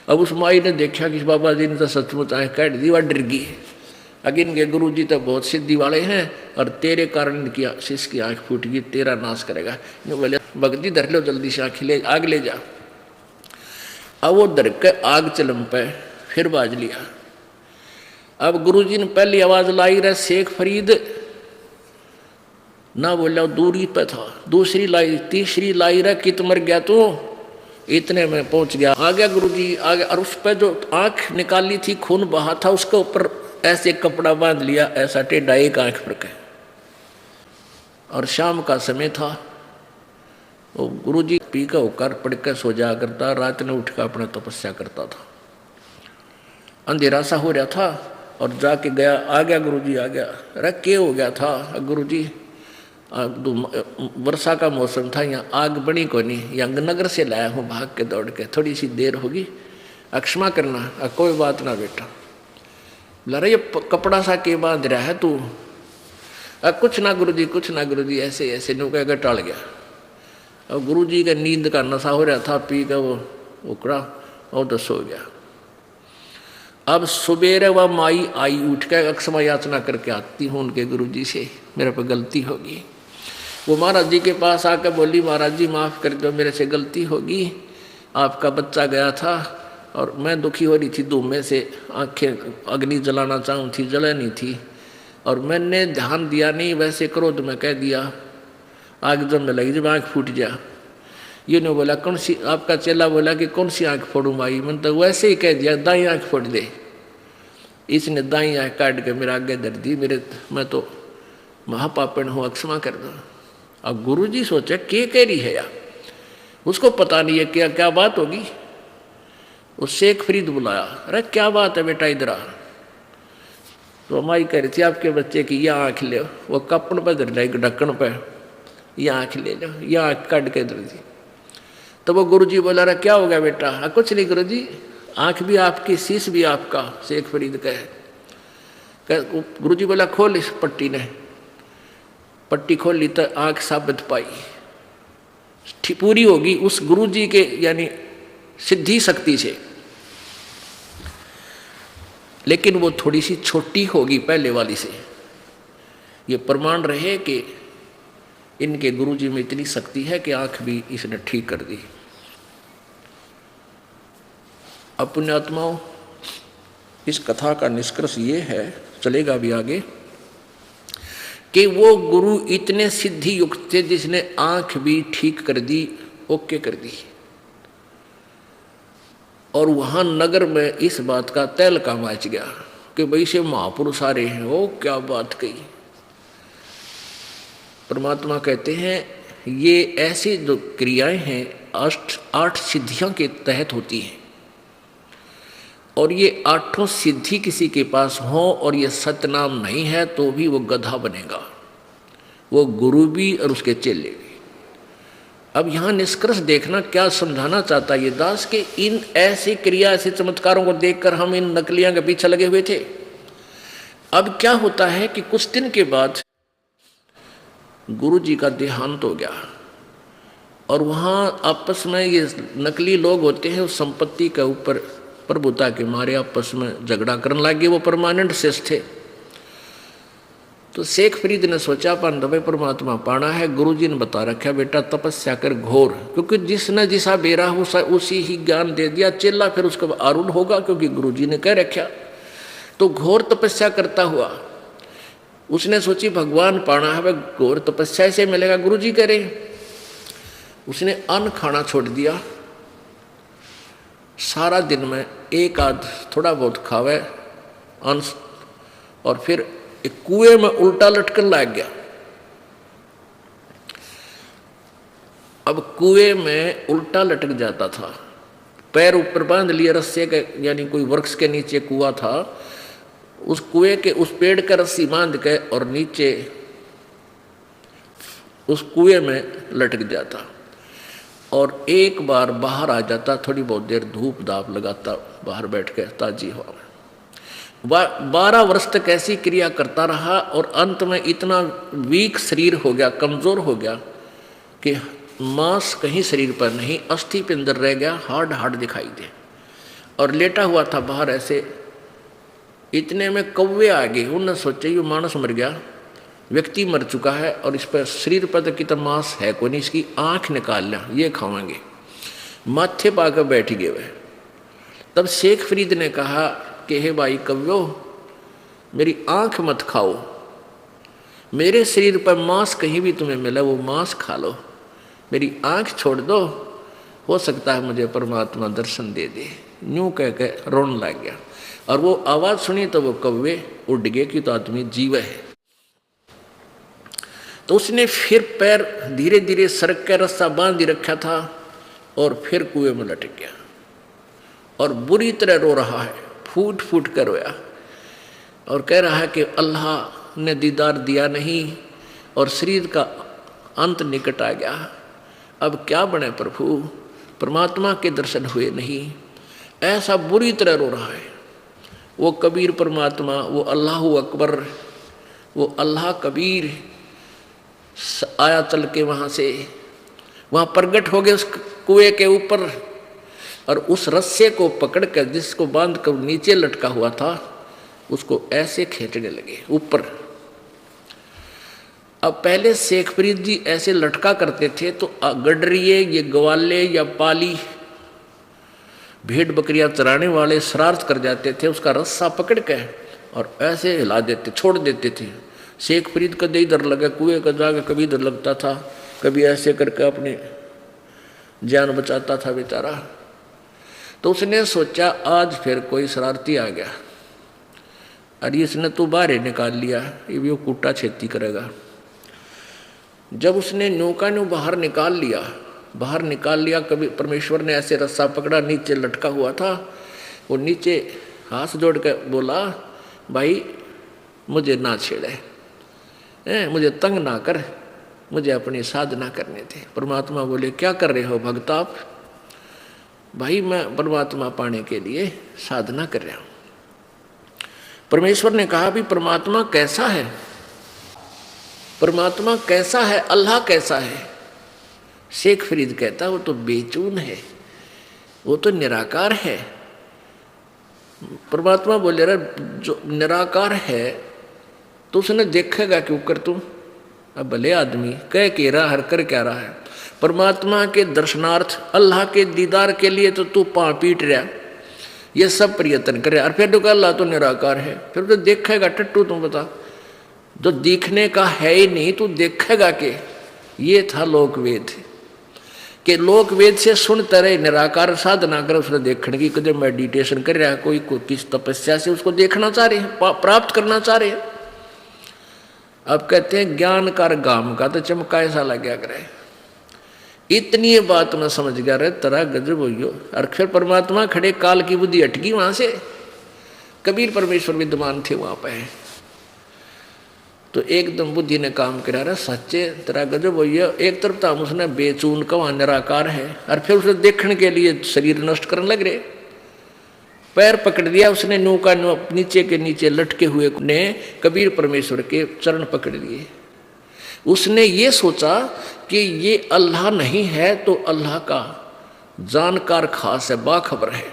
अब उस माई ने देखा कि बाबा जी ने तो सचमुच आँख काट दी, वह डर गई। अगिन के गुरु जी तो बहुत सिद्धि वाले हैं और तेरे कारण इनकी शिष्य की आँख फूट गई, तेरा नाश करेगा। बोले भगती धर लो जल्दी से, आग ले जा। अब वो धर के आग चलम पे फिर बाज लिया। अब गुरुजी ने पहली आवाज लाई रहा शेख फरीद ना बोला, दूरी पे था। दूसरी लाई, तीसरी लाई रहा कि मर गया तो, इतने में पहुंच गया। आ गया गुरुजी आ गया। और उस पर जो आंख निकाली थी, खून बहा था, उसके ऊपर ऐसे कपड़ा बांध लिया, ऐसा टेढ़ा एक आंख पर के। और शाम का समय था। वो गुरुजी पी का होकर पढ़ के सो जाया करता, रात में उठ कर अपना तपस्या करता था। अंधेरा सा हो रहा था और जाके गया, आ गया गुरुजी आ गया। अरे क्या हो गया था गुरुजी, वर्षा का मौसम था, यहाँ आग बनी को नहीं, यहाँ नगर से लाया हूँ भाग के दौड़ के, थोड़ी सी देर होगी, क्षमा करना। कोई बात ना बेटा। बोला रे ये कपड़ा सा के बांध रहा है तू। कुछ ना गुरुजी, कुछ ना गुरुजी, ऐसे ऐसे नु कह टल गया। अब गुरुजी का नींद का नशा हो रहा था, पी का वो उकड़ा और तो सो गया। अब सुबेरे वह माई आई, उठ कर क्षमा याचना करके आती हूँ उनके गुरुजी से, मेरे पर गलती होगी। वो महाराज जी के पास आकर बोली, महाराज जी माफ़ कर दो, मेरे से गलती होगी, आपका बच्चा गया था और मैं दुखी हो रही थी, धूम में से आंखें अग्नि जलाना चाहूँ थी, जला नहीं थी, और मैंने ध्यान दिया नहीं, वैसे क्रोध में कह दिया, आग जमने लगी, जब आँख फूट जा। ये नहीं बोला कौन सी, आपका चेला बोला कि कौन सी आँख फोड़ूँ माई, मैंने तो वैसे ही कह दिया दाई आँख फोड़ दे। इसने दाई आँख काट के मेरा आगे दर दी, मैं तो महापापण हूँ, क्षमा कर दो। अब गुरुजी सोचे क्या कह रही है यार, उसको पता नहीं है क्या क्या बात होगी। उस शेख फरीद बुलाया, अरे क्या बात है बेटा इधर आ। तो माई कह रही थी आपके बच्चे की यह आँख ले, वो कपड़ पर धर लाई ढक्कन पर, यह आँख ले लो, यह आँख काट के धर दी। तो वो गुरुजी बोला, अरे क्या हो गया बेटा। कुछ नहीं गुरुजी, आँख भी आपकी, शीश भी आपका। शेख फरीद कहे। गुरुजी बोला खोल इस पट्टी ने, पट्टी खोल ली तो आँख साबित पाई, पूरी होगी उस गुरुजी के यानी सिद्धि शक्ति से, लेकिन वो थोड़ी सी छोटी होगी पहले वाली से। ये प्रमाण रहे कि इनके गुरुजी में इतनी शक्ति है कि आँख भी इसने ठीक कर दी। अपने आत्माओं, इस कथा का निष्कर्ष ये है, चलेगा भी आगे, कि वो गुरु इतने सिद्धि युक्त थे जिसने आंख भी ठीक कर दी, ओके कर दी। और वहां नगर में इस बात का तहलका मच गया कि भाई से महापुरुष आ रहे हैं। वो क्या बात कही। परमात्मा कहते हैं ये ऐसी जो क्रियाएं हैं 8 सिद्धियों के तहत होती हैं, और ये 8 सिद्धि किसी के पास हो और ये सतनाम नहीं है तो भी वो गधा बनेगा, वो गुरु भी और उसके चेले भी। अब यहाँ निष्कर्ष देखना क्या समझाना चाहता ये दास कि इन ऐसी क्रिया ऐसे चमत्कारों को देखकर हम इन नकलियां के पीछे लगे हुए थे। अब क्या होता है कि कुछ दिन के बाद गुरु जी का देहांत हो गया, और वहाँ आपस में ये नकली लोग होते हैं उस संपत्ति के ऊपर प्रभुता के मारे आपस में झगड़ा करने लगे। वो परमानेंट शेष थे। तो शेख फरीद ने सोचा अपन भाई परमात्मा पाना है, गुरु जी ने बता रखा बेटा तपस्या कर घोर, क्योंकि जिसने जिसा बेरा उसी ही ज्ञान दे दिया। चेला फिर उसका आरूढ़ होगा क्योंकि गुरु जी ने कह रखा। तो घोर तपस्या करता हुआ उसने सोची भगवान पाना है, घोर तपस्या से मिलेगा, गुरु जी करे। उसने अन्न खाना छोड़ दिया, सारा दिन में एक आध थोड़ा बहुत खावे अन्न, और फिर एक कुएं में उल्टा लटकन लग गया। अब कुएं में उल्टा लटक जाता था, पैर ऊपर बांध लिए रस्से के, यानी कोई वृक्ष के नीचे कुआं था, उस कुएं के उस पेड़ का रस्सी बांध के और नीचे उस कुएं में लटक जाता, और एक बार बाहर आ जाता, थोड़ी बहुत देर धूप धाप लगाता बाहर बैठ के ताजी हवा में। 12 वर्ष तक ऐसी क्रिया करता रहा, और अंत में इतना वीक शरीर हो गया, कमजोर हो गया कि मांस कहीं शरीर पर नहीं, अस्थि पिंडर रह गया, हाड दिखाई दे, और लेटा हुआ था बाहर ऐसे। इतने में कौवे आ गए। उन्होंने सोचा ये मानस मर गया, व्यक्ति मर चुका है, और इस पर शरीर पर तो कितना मांस है कोई नहीं, इसकी आंख निकाल लिया, ये खाएंगे। माथे पाकर बैठ गए वह। तब शेख फरीद ने कहा कि हे भाई कव्यो, मेरी आंख मत खाओ, मेरे शरीर पर मांस कहीं भी तुम्हें मिला वो मांस खा लो, मेरी आंख छोड़ दो, हो सकता है मुझे परमात्मा दर्शन दे दे। यूं कह के रोने लग गया, और वो आवाज़ सुनी तो वो कौवे उड़ गए कि तो आदमी जीव है। तो उसने फिर पैर धीरे धीरे सरक के रस्सा बांध रखा था, और फिर कुएं में लटक गया, और बुरी तरह रो रहा है, फूट फूट कर रोया, और कह रहा है कि अल्लाह ने दीदार दिया नहीं, और शरीर का अंत निकट आ गया, अब क्या बने प्रभु, परमात्मा के दर्शन हुए नहीं। ऐसा बुरी तरह रो रहा है। वो कबीर परमात्मा, वो अल्लाह अकबर, वो अल्लाह कबीर आया चल के वहाँ से, वहाँ प्रगट हो गए उस कुएं के ऊपर, और उस रस्से को पकड़ कर जिसको बांध कर नीचे लटका हुआ था उसको ऐसे खींचने लगे ऊपर। अब पहले शेख फरीद जी ऐसे लटका करते थे तो गडरिए, ये ग्वाले या पाली भेड़ बकरियां चराने वाले शरारत कर जाते थे, उसका रस्सा पकड़ के और ऐसे हिला देते, छोड़ देते थे। शेख फरीद कदे इधर लगा कुएं का जाकर, कभी इधर लगता था, कभी ऐसे करके अपनी जान बचाता था बेचारा। तो उसने सोचा आज फिर कोई शरारती आ गया, अरे इसने तो बाहर निकाल लिया, ये भी वो कूटा छेती करेगा। जब उसने नौका न्यू बाहर निकाल लिया, कभी परमेश्वर ने ऐसे रस्सा पकड़ा, नीचे लटका हुआ था, वो नीचे हाथ जोड़ के बोला भाई मुझे ना छेड़े, मुझे तंग ना कर, मुझे अपनी साधना करने थे। परमात्मा बोले क्या कर रहे हो भक्त आप? भाई मैं परमात्मा पाने के लिए साधना कर रहा हूँ। परमेश्वर ने कहा भी परमात्मा कैसा है, परमात्मा कैसा है, अल्लाह कैसा है? शेख फरीद कहता वो तो बेचून है, वो तो निराकार है। परमात्मा बोले रहा जो निराकार है तो उसने देखेगा क्यों कर तुम? अब भले आदमी कह के रहा हर कर क्या रहा है। परमात्मा के दर्शनार्थ, अल्लाह के दीदार के लिए तो तू पाँ पीट रहा, ये सब प्रयत्न करे, और फिर तो अल्लाह तो निराकार है, फिर तो देखेगा टट्टू तुम बता। जो दिखने का है ही नहीं, तू देखेगा के। ये था लोकवेद कि लोकवेद से सुनते रहे, निराकार साधना कर उसने देखने की, कदम मेडिटेशन कर रहा है कोई किस तपस्या से उसको देखना चाह रहे हैं, प्राप्त करना चाह रहे हैं। अब कहते हैं ज्ञान कर गाम का तो चमका ऐसा लग गया करे। इतनी बात मैं समझ गया रे तेरा गजब हो। और फिर परमात्मा खड़े, काल की बुद्धि हटकी वहां से। कबीर परमेश्वर विद्यमान थे वहां पे, तो एकदम बुद्धि ने काम करा रहा, सच्चे तेरा गजब हो। एक तरफ तो हम उसने बेचून का वहां निराकार है, और फिर उसे देखने के लिए शरीर नष्ट करने लग रहे। पैर पकड़ दिया उसने, नू का नू नीचे के नीचे लटके हुए ने कबीर परमेश्वर के चरण पकड़ लिए। उसने ये सोचा कि ये अल्लाह नहीं है तो अल्लाह का जानकार खास है, बाखबर है।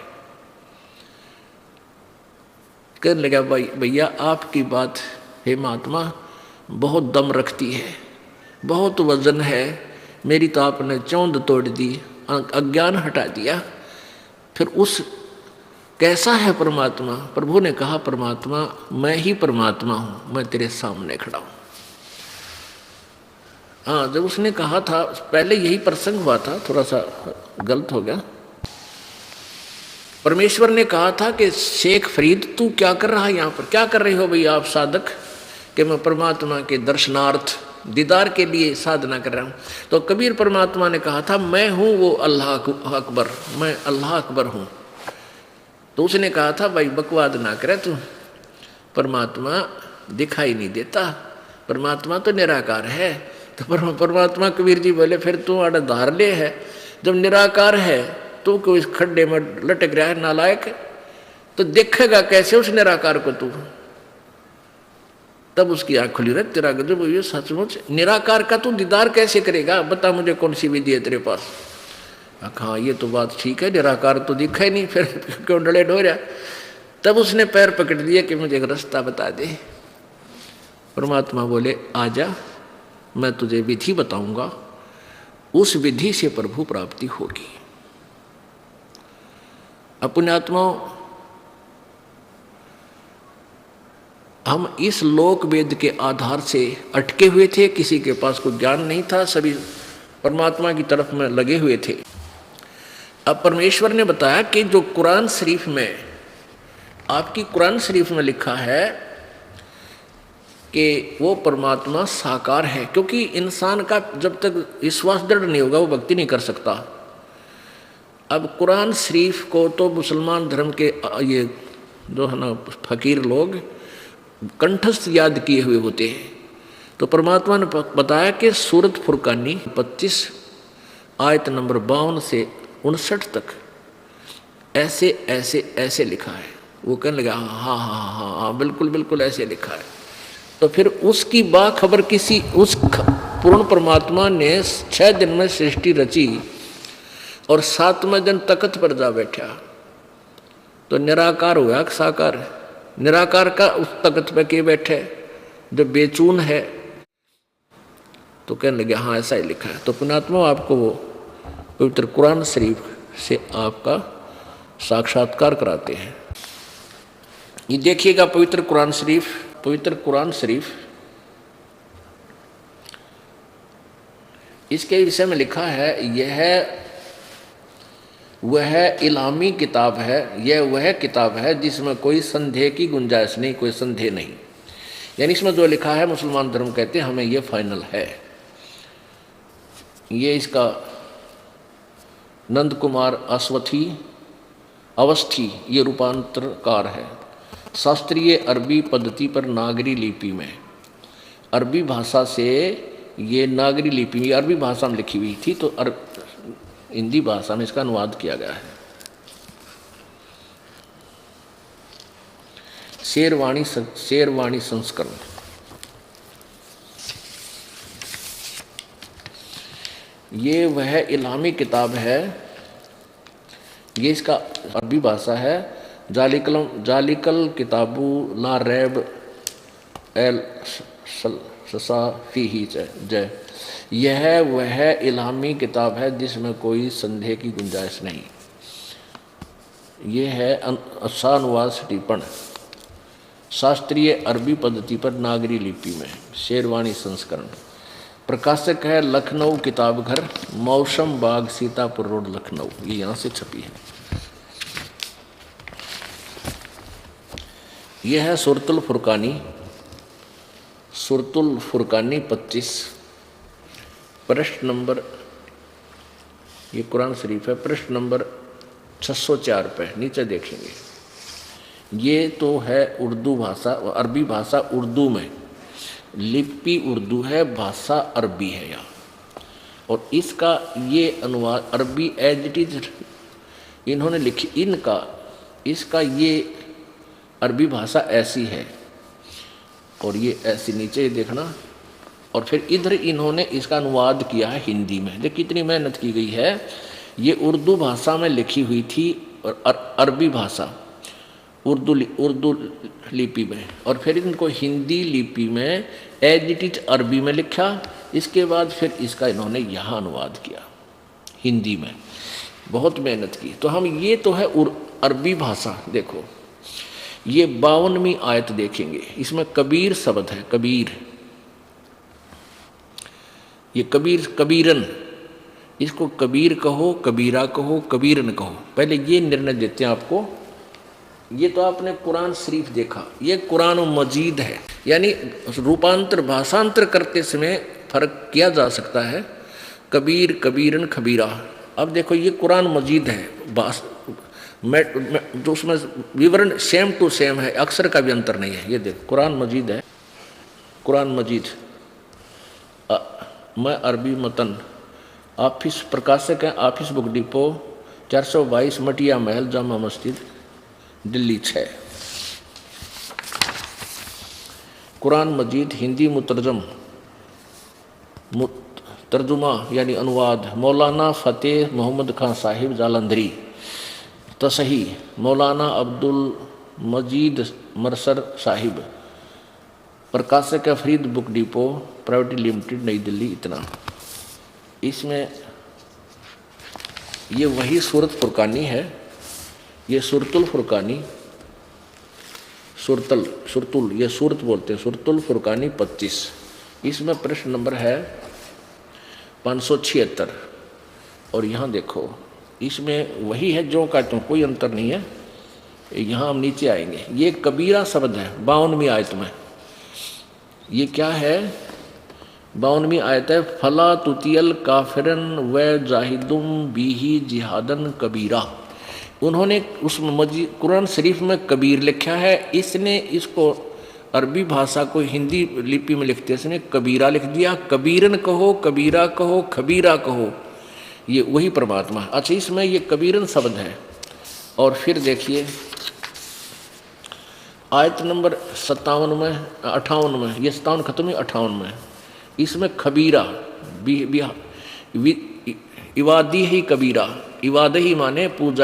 कहने लगा भाई भैया आपकी बात हे महात्मा बहुत दम रखती है, बहुत वजन है। मेरी तो आपने चौंध तोड़ दी, अज्ञान हटा दिया। फिर उस कैसा है परमात्मा? प्रभु ने कहा परमात्मा मैं ही परमात्मा हूं, मैं तेरे सामने खड़ा हूं। हाँ, जब उसने कहा था, पहले यही प्रसंग हुआ था, थोड़ा सा गलत हो गया। परमेश्वर ने कहा था कि शेख फरीद तू क्या कर रहा है यहाँ पर, क्या कर रहे हो भैया आप साधक? कि मैं परमात्मा के दर्शनार्थ दीदार के लिए साधना कर रहा हूँ। तो कबीर परमात्मा ने कहा था मैं हूँ वो अल्लाह अकबर, मैं अल्लाह अकबर हूँ। तो उसने कहा था भाई बकवाद ना करे तू, परमात्मा दिखाई नहीं देता, परमात्मा तो निराकार है। तो परमात्मा कबीर जी बोले फिर तू आड़ा धार ले है, जब निराकार है तू कोई खड्डे में लटक रहा है नालायक, तो देखेगा कैसे उस निराकार को तू? तब उसकी आंख खुली, रहे तेरा गजब ये सचमुच निराकार का तू दीदार कैसे करेगा? बता मुझे कौन सी विधि है तेरे पास? हाँ ये तो बात ठीक है, निराकार तो दिखा ही नहीं, फिर क्यों डले डोरा? तब उसने पैर पकड़ दिया कि मुझे एक रास्ता बता दे। परमात्मा बोले आजा, मैं तुझे विधि बताऊंगा, उस विधि से प्रभु प्राप्ति होगी। अपने आत्माओं, हम इस लोक वेद के आधार से अटके हुए थे, किसी के पास कोई ज्ञान नहीं था, सभी परमात्मा की तरफ में लगे हुए थे। अब परमेश्वर ने बताया कि जो कुरान शरीफ में, आपकी कुरान शरीफ में लिखा है कि वो परमात्मा साकार है, क्योंकि इंसान का जब तक विश्वास दृढ़ नहीं होगा वो भक्ति नहीं कर सकता। अब कुरान शरीफ को तो मुसलमान धर्म के ये जो है ना फकीर लोग कंठस्थ याद किए हुए होते हैं। तो परमात्मा ने बताया कि सूरत फुरकानी 25 आयत नंबर 52 से 59 तक ऐसे ऐसे ऐसे लिखा है। वो कहने लगा हाँ हाँ हाँ हाँ बिल्कुल बिल्कुल ऐसे लिखा है। तो फिर उसकी बाखबर किसी उस पूर्ण परमात्मा ने 6 दिन में सृष्टि रची और 7वें दिन तख्त पर जा बैठा, तो निराकार हुआ साकार। निराकार का उस तख्त पे के बैठे जो बेचून है। तो कहने लगे हाँ ऐसा ही लिखा है। तो पुण्यात्मा आपको वो पवित्र कुरान शरीफ से आपका साक्षात्कार कराते हैं। ये देखिएगा पवित्र कुरान शरीफ, पवित्र कुरान शरीफ, इसके विषय में लिखा है यह वह इलामी किताब है, यह वह किताब है जिसमें कोई संदेह की गुंजाइश नहीं, कोई संदेह नहीं। यानी इसमें जो लिखा है मुसलमान धर्म कहते हैं हमें यह फाइनल है। ये इसका नंद कुमार अवस्थी ये रूपांतरकार है। शास्त्रीय अरबी पद्धति पर नागरी लिपि में, अरबी भाषा से ये नागरी लिपि में अरबी भाषा में लिखी हुई थी, तो हिंदी भाषा में इसका अनुवाद किया गया है। शेरवाणी संस्करण। ये वह इलामी किताब है, ये इसका अरबी भाषा है। जालिकल किताबु ला रैब एल ससाफी ही जय, यह वह इलामी किताब है जिसमें कोई संदेह की गुंजाइश नहीं। यह है असानुवाद टिप्पण शास्त्रीय अरबी पद्धति पर नागरी लिपि में, शेरवानी संस्करण। प्रकाशक है लखनऊ किताब घर, मौसम बाग, सीतापुर रोड, लखनऊ। ये यहाँ से छपी है। यह है सूरतुल फुरकानी, सूरतुल फुरकानी 25, पृष्ठ नंबर, ये कुरान शरीफ है, पृष्ठ नंबर 604 पे नीचे देखेंगे। ये तो है उर्दू भाषा, अरबी भाषा उर्दू में, लिपि उर्दू है, भाषा अरबी है यहाँ। और इसका ये अनुवाद अरबी एज इट इज इन्होंने लिखी, इसका ये अरबी भाषा ऐसी है और ये ऐसी नीचे देखना। और फिर इधर इन्होंने इसका अनुवाद किया है हिंदी में। देखिए कितनी मेहनत की गई है। ये उर्दू भाषा में लिखी हुई थी और अरबी भाषा उर्दू लिपि में, और फिर इनको हिंदी लिपि में एज इट इज अरबी में लिखा। इसके बाद फिर इसका इन्होंने यहाँ अनुवाद किया हिंदी में। बहुत मेहनत की। तो हम ये तो है अरबी भाषा। देखो ये 52वीं आयत देखेंगे, इसमें कबीर शब्द है, कबीर। ये कबीर, कबीरन, इसको कबीर कहो, कबीरा कहो, कबीरन कहो। पहले ये निर्णय देते हैं आपको। ये तो आपने कुरान शरीफ देखा, ये कुरान मजीद है, यानी रूपांतर भाषांतर करते समय फर्क किया जा सकता है। कबीर, कबीरन, खबीरा। अब देखो ये कुरान मजीद है, जो उसमें विवरण सेम टू सेम है, अक्षर का भी अंतर नहीं है। ये देखो कुरान मजीद है, कुरान मजीद। मैं अरबी मतन, ऑफिस, प्रकाशक है ऑफिस बुक डिपो, 422 मटिया महल, जामा मस्जिद, दिल्ली 6। कुरान मजीद हिंदी तर्जुमा यानी अनुवाद मौलाना फ़तेह मोहम्मद खान साहिब जालंधरी। तसही मौलाना अब्दुल मजीद मरसर साहिब। प्रकाशक है Farid book depot private limited, नई दिल्ली। इतना इसमें ये वही सूरत फुरकानी है, ये सूरतुल फुरकानी, सुरतुल ये सूरत बोलते हैं, सूरतुल फुरकानी 25। इसमें प्रश्न नंबर है 576। और यहाँ देखो इसमें वही है जो कहते हैं, कोई अंतर नहीं है। यहाँ हम नीचे आएंगे। ये कबीरा शब्द है 52वीं आयत में। ये क्या है? 52वीं आयत है, फला तुतियल काफिरन व जाहिदुम बिही जिहादन कबीरा। उन्होंने उस कुरान शरीफ में कबीर लिखा है, इसने इसको अरबी भाषा को हिंदी लिपि में लिखते इसने कबीरा लिख दिया। कबीरन कहो, कबीरा कहो, खबीरा कहो, ये वही परमात्मा। अच्छा इसमें ये कबीरन शब्द है। और फिर देखिए आयत नंबर 57 में, 58 में, ये 57 खत्म है, 58 में इसमें खबीरा इवादी ही कबीरा, इवाद ही माने पूजा।